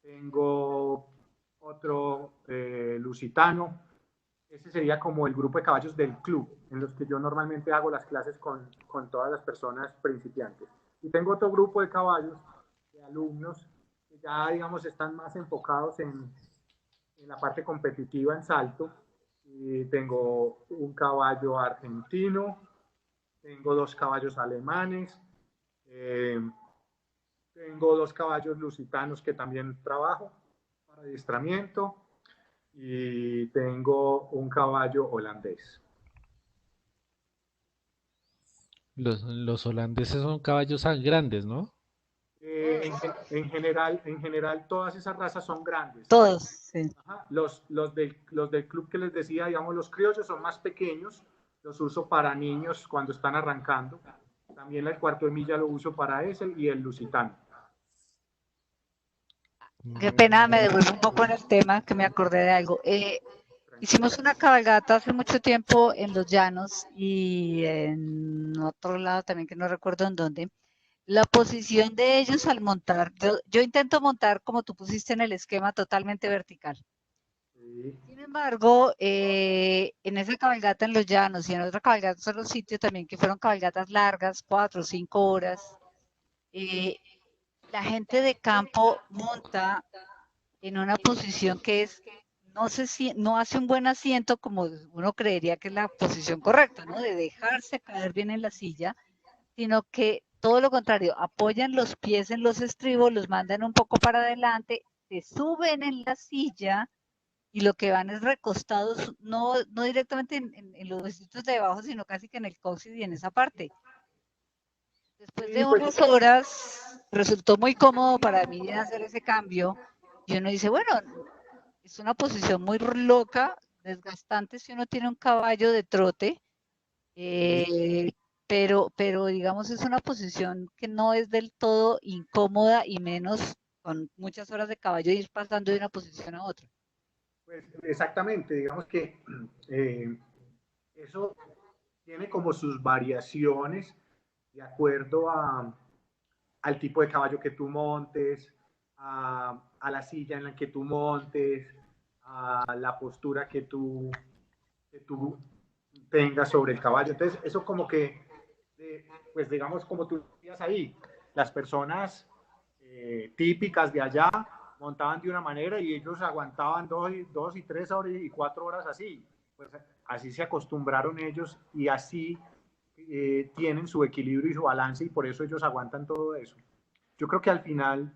tengo otro lusitano. Ese sería como el grupo de caballos del club, en los que yo normalmente hago las clases con todas las personas principiantes. Y tengo otro grupo de caballos, de alumnos, que ya, digamos, están más enfocados en la parte competitiva en salto. Y tengo un caballo argentino, tengo 2 caballos alemanes, eh, tengo 2 caballos lusitanos que también trabajo para adiestramiento y tengo un caballo holandés. Los holandeses son caballos grandes, ¿no? En general, todas esas razas son grandes. Todos, sí. Ajá. Los del club que les decía, digamos, los criollos son más pequeños, los uso para niños cuando están arrancando. También el cuarto de milla lo uso para ese y el lusitano. Qué pena, me devuelvo un poco en el tema, que me acordé de algo. Hicimos una cabalgata hace mucho tiempo en los llanos y en otro lado también que no recuerdo en dónde. La posición de ellos al montar, yo intento montar como tú pusiste en el esquema totalmente vertical. Sí. Sin embargo, en esa cabalgata en los llanos y en otra cabalgata en los sitios también que fueron cabalgatas largas, 4 o 5 horas, la gente de campo monta en una posición que es, no sé si, no hace un buen asiento como uno creería que es la posición correcta, ¿no? De dejarse caer bien en la silla, sino que todo lo contrario, apoyan los pies en los estribos, los mandan un poco para adelante, se suben en la silla y lo que van es recostados, no directamente en los huesitos de abajo, sino casi que en el coxis y en esa parte. Después de Sí, pues, unas horas, resultó muy cómodo para mí hacer ese cambio. Y uno dice, bueno, es una posición muy loca, desgastante si uno tiene un caballo de trote, eh, pero digamos es una posición que no es del todo incómoda y menos con muchas horas de caballo ir pasando de una posición a otra. pues exactamente, digamos que eso tiene como sus variaciones de acuerdo al tipo de caballo que tú montes, a la silla en la que tú montes, a la postura que tú tengas sobre el caballo. Entonces, eso como que, pues digamos, como tú decías ahí, las personas típicas de allá montaban de una manera y ellos aguantaban 2 y 3 horas y 4 horas así. Pues así se acostumbraron ellos y así tienen su equilibrio y su balance y por eso ellos aguantan todo eso. Yo creo que al final,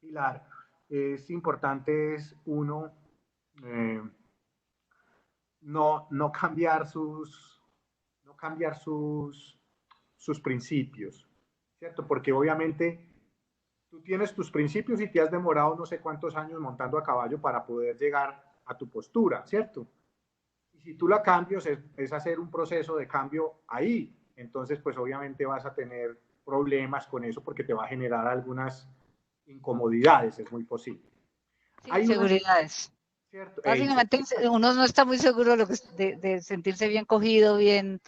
Pilar, es importante es uno eh, no cambiar sus principios, ¿cierto? Porque obviamente tú tienes tus principios y te has demorado no sé cuántos años montando a caballo para poder llegar a tu postura, ¿cierto? Y si tú la cambias, es hacer un proceso de cambio ahí. Entonces, pues obviamente vas a tener problemas con eso porque te va a generar algunas incomodidades, es muy posible. Sí, Hay una, inseguridades. ¿cierto? Básicamente uno no está muy seguro de, de sentirse bien cogido, bien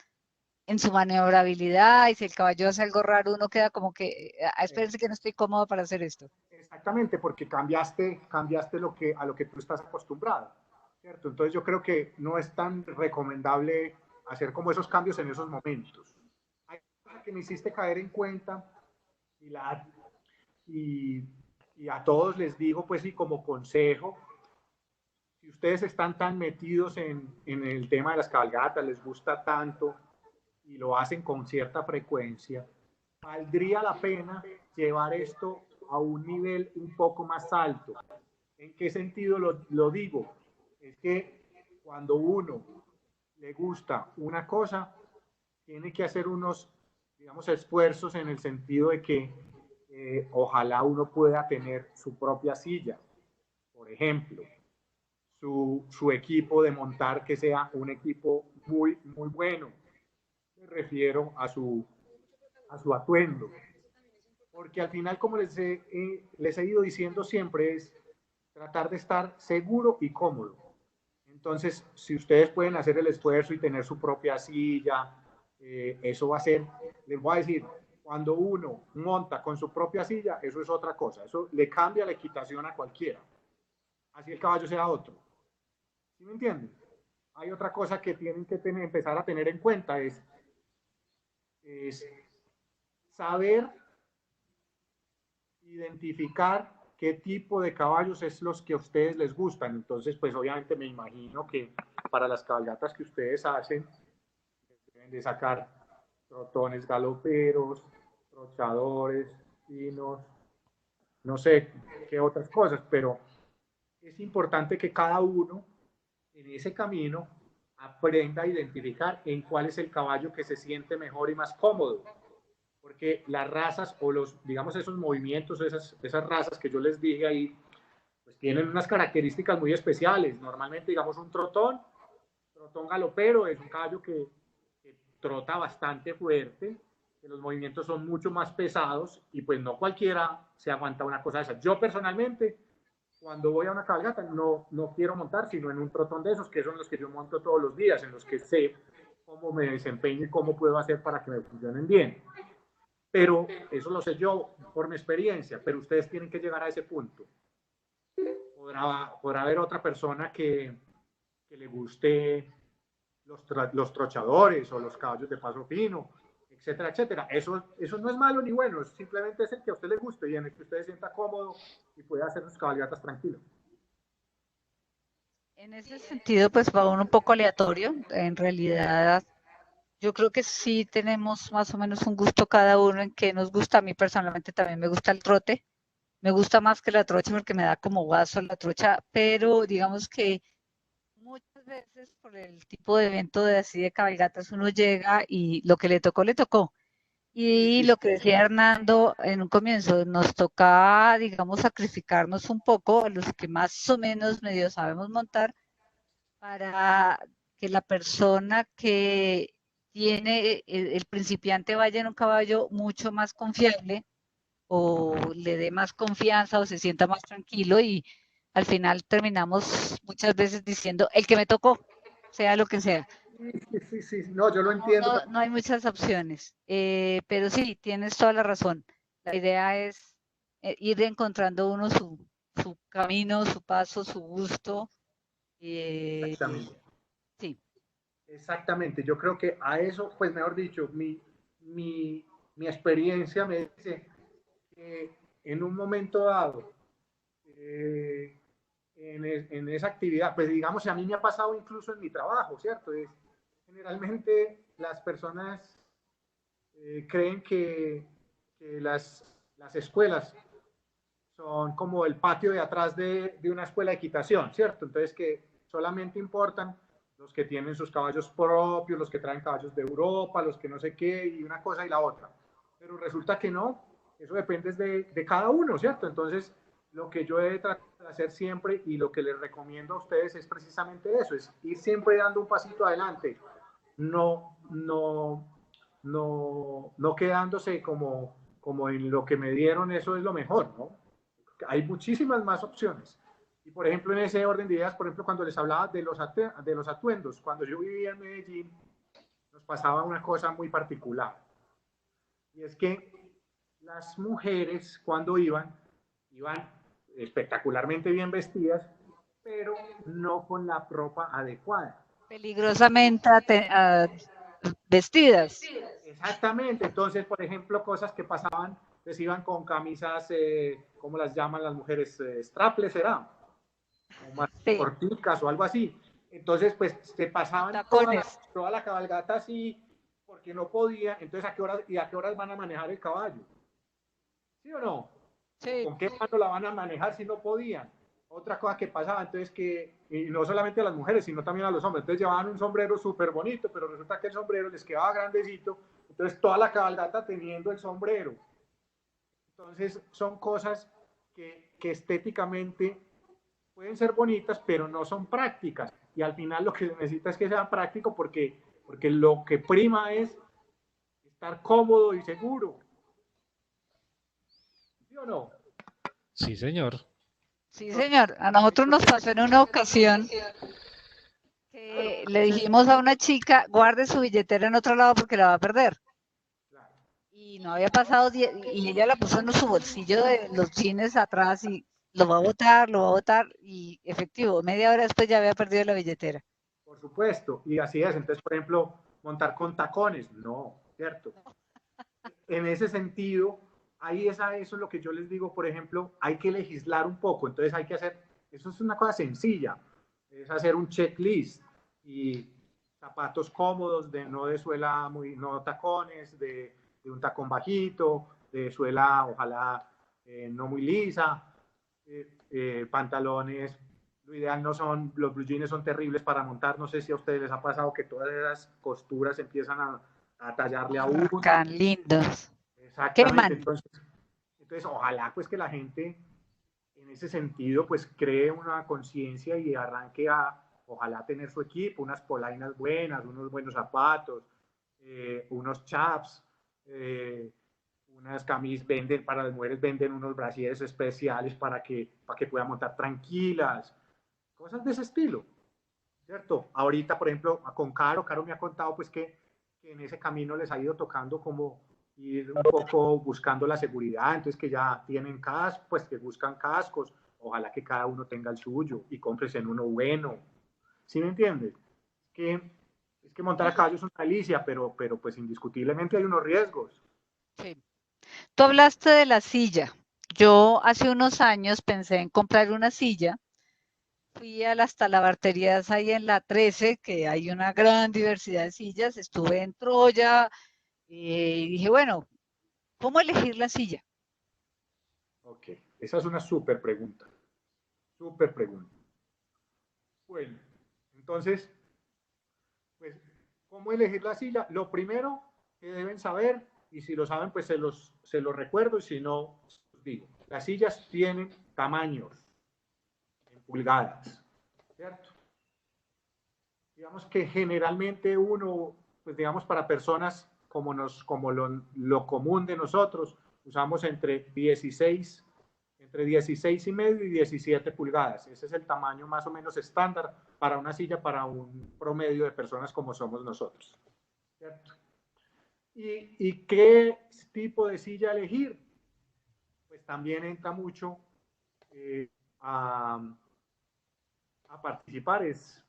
en su maniobrabilidad, y si el caballo hace algo raro, uno queda como que, espérense que no estoy cómodo para hacer esto. Exactamente, porque cambiaste a lo que tú estás acostumbrado, ¿cierto? Entonces yo creo que no es tan recomendable hacer como esos cambios en esos momentos. Hay cosas que me hiciste caer en cuenta, Pilar, y, y a todos les digo, pues, y como consejo, si ustedes están tan metidos en el tema de las cabalgatas, les gusta tanto y lo hacen con cierta frecuencia, valdría la pena llevar esto a un nivel un poco más alto. ¿En qué sentido lo digo? Es que cuando uno le gusta una cosa, tiene que hacer unos, digamos, esfuerzos en el sentido de que ojalá uno pueda tener su propia silla, por ejemplo, su equipo de montar que sea un equipo muy, muy bueno. Me refiero a su atuendo. Porque al final, como les he ido diciendo siempre, es tratar de estar seguro y cómodo. Entonces, si ustedes pueden hacer el esfuerzo y tener su propia silla, eso va a ser, les voy a decir, cuando uno monta con su propia silla, eso es otra cosa. Eso le cambia la equitación a cualquiera. Así el caballo sea otro. ¿Sí me entienden? Hay otra cosa que tienen que empezar a tener en cuenta, es saber identificar qué tipo de caballos es los que a ustedes les gustan. Entonces, pues obviamente me imagino que para las cabalgatas que ustedes hacen, deben de sacar trotones galoperos, trochadores, finos, no sé qué otras cosas, pero es importante que cada uno en ese camino aprenda a identificar en cuál es el caballo que se siente mejor y más cómodo. Porque las razas o los, digamos, esos movimientos, esas razas que yo les dije ahí, pues tienen unas características muy especiales. Normalmente, digamos, un trotón galopero es un caballo que trota bastante fuerte, que los movimientos son mucho más pesados y pues no cualquiera se aguanta una cosa de esas. Yo personalmente, cuando voy a una cabalgata, no quiero montar, sino en un trotón de esos, que son los que yo monto todos los días, en los que sé cómo me desempeño y cómo puedo hacer para que me funcionen bien. Pero eso lo sé yo por mi experiencia, pero ustedes tienen que llegar a ese punto. Podrá haber otra persona que le guste los trochadores o los caballos de paso fino, etcétera, etcétera. Eso no es malo ni bueno, simplemente es el que a usted le guste y en el que usted se sienta cómodo y pueda hacer sus cabalgatas tranquilo. En ese sentido, pues va uno un poco aleatorio. En realidad, yo creo que sí tenemos más o menos un gusto cada uno en qué nos gusta. A mí personalmente también me gusta el trote. Me gusta más que la trocha porque me da como vaso la trocha, pero digamos que muchas veces por el tipo de evento de así de cabalgatas uno llega y lo que le tocó, le tocó. Y Sí, lo que decía Hernando en un comienzo, nos toca, digamos, sacrificarnos un poco a los que más o menos medio sabemos montar para que la persona que tiene, el principiante vaya en un caballo mucho más confiable o le dé más confianza o se sienta más tranquilo y al final terminamos muchas veces diciendo el que me tocó, sea lo que sea. sí, no, yo lo No, entiendo. no hay muchas opciones, pero sí, tienes toda la razón. La idea es ir encontrando uno su camino, su paso, su gusto. Exactamente. Sí. Exactamente, yo creo que a eso, pues mejor dicho, mi experiencia me dice que en un momento dado, en esa actividad, pues digamos, a mí me ha pasado incluso en mi trabajo, ¿cierto? Generalmente las personas creen que las escuelas son como el patio de atrás de una escuela de equitación, ¿cierto? Entonces que solamente importan los que tienen sus caballos propios, los que traen caballos de Europa, los que no sé qué, y una cosa y la otra. Pero resulta que no, eso depende de cada uno, ¿cierto? Entonces, lo que yo he tratado de hacer siempre y lo que les recomiendo a ustedes es precisamente eso, es ir siempre dando un pasito adelante, no quedándose como en lo que me dieron, eso es lo mejor, ¿no? Hay muchísimas más opciones. Y por ejemplo, en ese orden de ideas, por ejemplo, cuando les hablaba de los atuendos, cuando yo vivía en Medellín, nos pasaba una cosa muy particular. Y es que las mujeres, cuando iban espectacularmente bien vestidas, pero no con la ropa adecuada. Peligrosamente vestidas. Exactamente, entonces, por ejemplo, cosas que pasaban, pues iban con camisas, ¿cómo las llaman las mujeres? Strapless, ¿será? O más Sí. corticas o algo así. Entonces, pues se pasaban Tacones. toda la cabalgata así, porque no podía. Entonces, ¿a qué horas van a manejar el caballo? ¿Sí o no? ¿O Sí. con qué mano la van a manejar si no podían? Otra cosa que pasaba, entonces y no solamente a las mujeres, sino también a los hombres. Entonces llevaban un sombrero súper bonito, pero resulta que el sombrero les quedaba grandecito. Entonces toda la cabalgata teniendo el sombrero. Entonces son cosas que estéticamente pueden ser bonitas, pero no son prácticas. Y al final lo que se necesita es que sea práctico porque lo que prima es estar cómodo y seguro. ¿Sí o no? Sí, señor. Sí, señor. A nosotros nos pasó en una ocasión que le dijimos a una chica, guarde su billetera en otro lado porque la va a perder. Y no había pasado 10, y ella la puso en su bolsillo de los jeans atrás y lo va a botar, y efectivo, media hora después ya había perdido la billetera. Por supuesto, y así es. Entonces, por ejemplo, montar con tacones, no, ¿cierto? En ese sentido, ahí eso es lo que yo les digo, por ejemplo, hay que legislar un poco, entonces hay que hacer, eso es una cosa sencilla, es hacer un checklist y zapatos cómodos, no de suela, no tacones, de un tacón bajito, de suela ojalá no muy lisa, pantalones, lo ideal no son, los blue jeans son terribles para montar, no sé si a ustedes les ha pasado que todas esas costuras empiezan a tallarle a uno. Tan lindos. Exactamente, Queman. entonces ojalá pues que la gente en ese sentido pues cree una conciencia y arranque a ojalá tener su equipo, unas polainas buenas, unos buenos zapatos, unos chaps, unas camisas, venden para las mujeres, venden unos brasieres especiales para que puedan montar tranquilas, cosas de ese estilo, ¿cierto? Ahorita, por ejemplo, con Caro me ha contado pues que en ese camino les ha ido tocando como ir un poco buscando la seguridad, entonces que ya tienen cascos, pues que buscan cascos, ojalá que cada uno tenga el suyo y compres en uno bueno, ¿sí me entiendes? Es que montar a caballo es una delicia, pero pues indiscutiblemente hay unos riesgos. Sí. Tú hablaste de la silla. Yo hace unos años pensé en comprar una silla. Fui a las talabarterías ahí en la 13, que hay una gran diversidad de sillas. Estuve en Troya y dije, bueno, ¿cómo elegir la silla? Ok, esa es una súper pregunta. Súper pregunta. Bueno, entonces, pues, ¿cómo elegir la silla? Lo primero que deben saber, y si lo saben, pues se los recuerdo, y si no, os digo, las sillas tienen tamaños en pulgadas, ¿cierto? Digamos que generalmente uno, pues digamos para personas como lo común de nosotros, usamos entre 16 y medio y 17 pulgadas. Ese es el tamaño más o menos estándar para una silla para un promedio de personas como somos nosotros. ¿Cierto? ¿Y qué tipo de silla elegir? Pues también entra mucho a participar es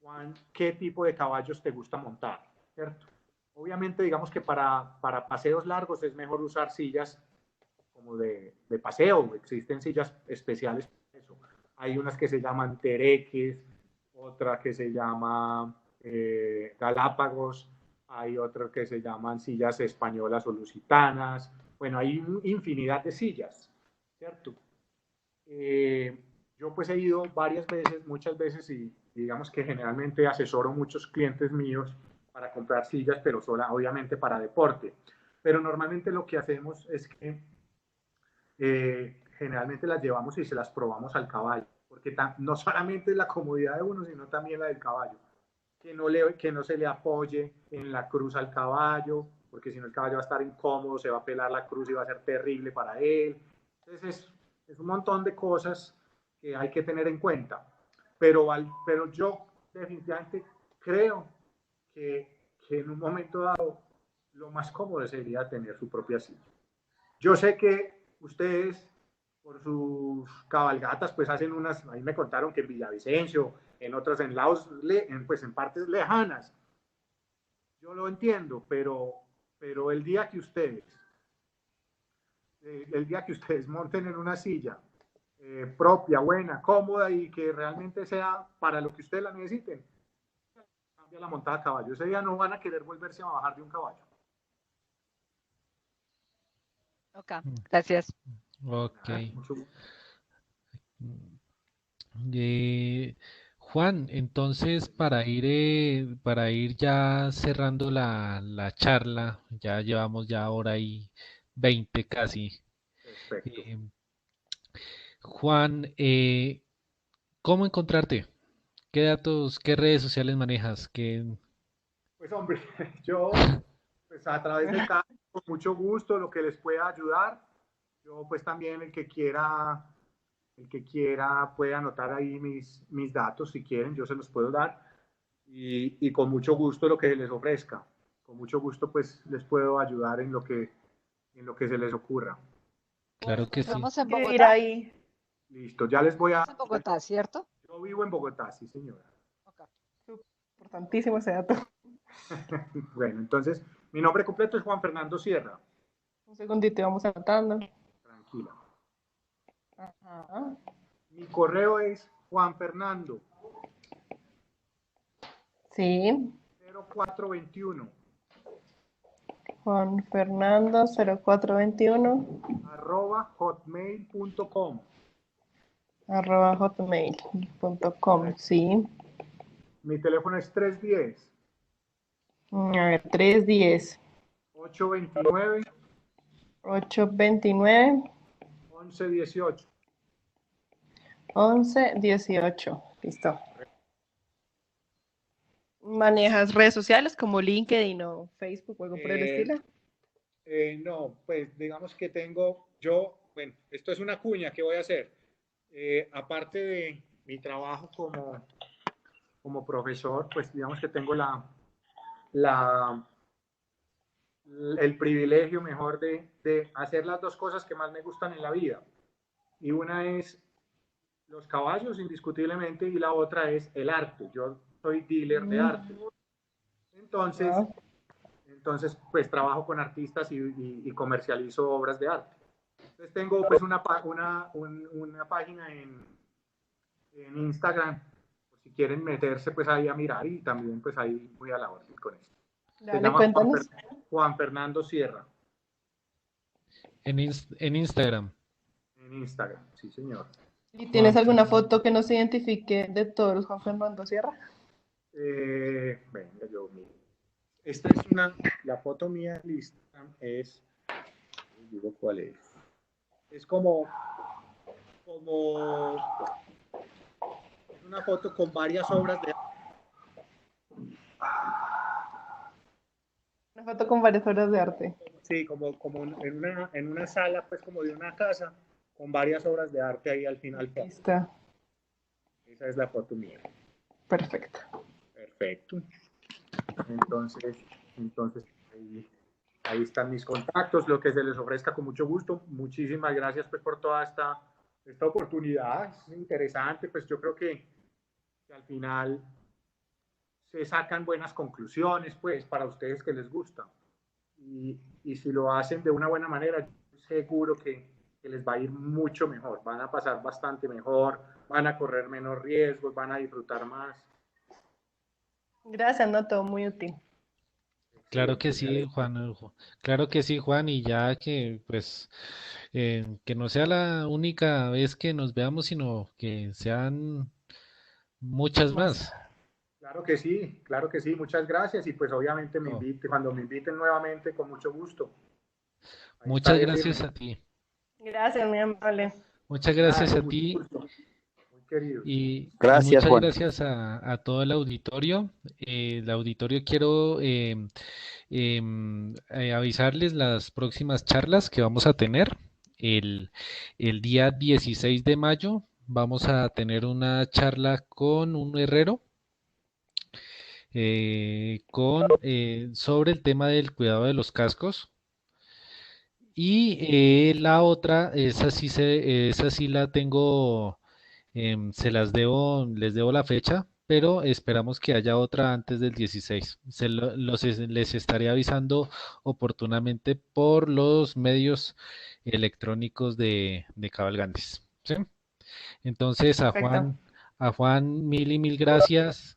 Juan, qué tipo de caballos te gusta montar, ¿cierto? Obviamente, digamos que para paseos largos es mejor usar sillas como de paseo, existen sillas especiales para eso. Hay unas que se llaman tereques, otra que se llama Galápagos, hay otras que se llaman sillas españolas o lusitanas. Bueno, hay infinidad de sillas, ¿cierto? Yo pues he ido varias veces, muchas veces, y digamos que generalmente asesoro muchos clientes míos para comprar sillas, pero obviamente para deporte. Pero normalmente lo que hacemos es que generalmente las llevamos y se las probamos al caballo, porque no solamente es la comodidad de uno, sino también la del caballo. Que no se le apoye en la cruz al caballo, porque si no el caballo va a estar incómodo, se va a pelar la cruz y va a ser terrible para él. Entonces es un montón de cosas que hay que tener en cuenta. Pero yo definitivamente creo que en un momento dado lo más cómodo sería tener su propia silla. Yo sé que ustedes, por sus cabalgatas, pues hacen unas, ahí me contaron que en Villavicencio, en otras en lados, pues en partes lejanas. Yo lo entiendo, pero el día que ustedes monten en una silla propia, buena, cómoda y que realmente sea para lo que ustedes la necesiten, cambia la montada a caballo. Ese día no van a querer volverse a bajar de un caballo. Ok, gracias. Ok. Mucho. Juan, entonces para ir ya cerrando la charla, ya llevamos ya hora y 20 casi. Perfecto. Eh, Juan, ¿cómo encontrarte? ¿Qué datos, qué redes sociales manejas? Pues hombre, yo pues a través del canal, con mucho gusto, lo que les pueda ayudar. Yo pues también el que quiera puede anotar ahí mis datos si quieren, yo se los puedo dar y con mucho gusto lo que les ofrezca. Con mucho gusto pues les puedo ayudar en lo que se les ocurra. Claro que sí. Estamos en Ir Bogotá. ahí. Listo, ya les voy a... Estás en Bogotá, ¿cierto? Yo vivo en Bogotá, sí señora. Ok. Importantísimo ese dato. Bueno, entonces mi nombre completo es Juan Fernando Sierra. Un segundito, vamos anotando. Tranquila. Ajá. Mi correo es juanfernando Sí. 0421 Juan Fernando 0421 @hotmail.com. @hotmail.com. Sí. Mi teléfono es 310 A ver, 310 829 829 1118. 1118. Listo. ¿Manejas redes sociales como LinkedIn o Facebook o algo por el Eh, estilo? no, pues digamos que bueno, esto es una cuña que voy a hacer. Aparte de mi trabajo como profesor, pues digamos que tengo la, el privilegio mejor de hacer las dos cosas que más me gustan en la vida. Y una es los caballos, indiscutiblemente, y la otra es el arte. Yo soy dealer de arte. Entonces, Wow. entonces pues trabajo con artistas y comercializo obras de arte. Entonces tengo pues una página en Instagram, por si quieren meterse pues ahí a mirar y también pues ahí voy a la orden con esto. Se Dale, llama cuéntanos. Juan Fernando Sierra En Instagram. en Instagram, sí señor. ¿Y tienes Juan alguna Fernando. foto que nos identifique de todos los Juan Fernando Sierra? Venga, yo miro. La foto mía en Instagram es, les digo cuál es como, es una foto con varias obras de Una foto con varias obras de arte. sí, como en una sala, pues como de una casa, con varias obras de arte ahí al final. Listo. Esa es la foto mía. Perfecto. Perfecto. Entonces ahí están mis contactos, lo que se les ofrezca con mucho gusto. Muchísimas gracias pues por toda esta oportunidad. Es interesante, pues yo creo que al final se sacan buenas conclusiones, pues, para ustedes que les gusta. Y si lo hacen de una buena manera, seguro que les va a ir mucho mejor, van a pasar bastante mejor, van a correr menos riesgos, van a disfrutar más. Gracias, no, todo muy útil. Claro que Excelente, me sí, alegro. Juan. Claro que sí, Juan. Y ya que, pues, que no sea la única vez que nos veamos, sino que sean muchas Más. más. Claro que sí, muchas gracias y pues obviamente Oh, cuando me inviten nuevamente con mucho gusto. Ahí muchas estaré gracias firme. a ti. Gracias, muy amable. Muchas gracias Dale, a mucho ti gusto, muy queridos. y Gracias, muchas Juan. gracias a todo el auditorio. El auditorio quiero avisarles las próximas charlas que vamos a tener. El, el día 16 de mayo vamos a tener una charla con un herrero sobre el tema del cuidado de los cascos. Y la otra, esa sí la tengo, les debo la fecha, pero esperamos que haya otra antes del 16. Les estaré avisando oportunamente por los medios electrónicos de Cabalgantes. ¿Sí? Entonces, Perfecto. A Juan, mil y mil gracias.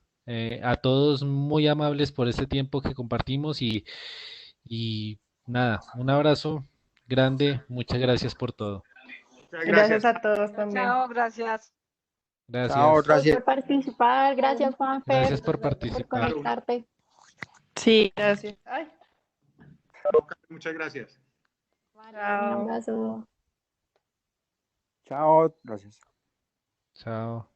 A todos muy amables por este tiempo que compartimos y nada, un abrazo grande. Muchas gracias por todo. Muchas Gracias gracias. a todos también. Chao, gracias. Chao, Gracias. gracias. Por participar. Gracias, Juanfer, Gracias por por participar. conectarte. Sí, gracias. Ay, Muchas gracias. Vale, un chao. abrazo. Chao, gracias. Chao.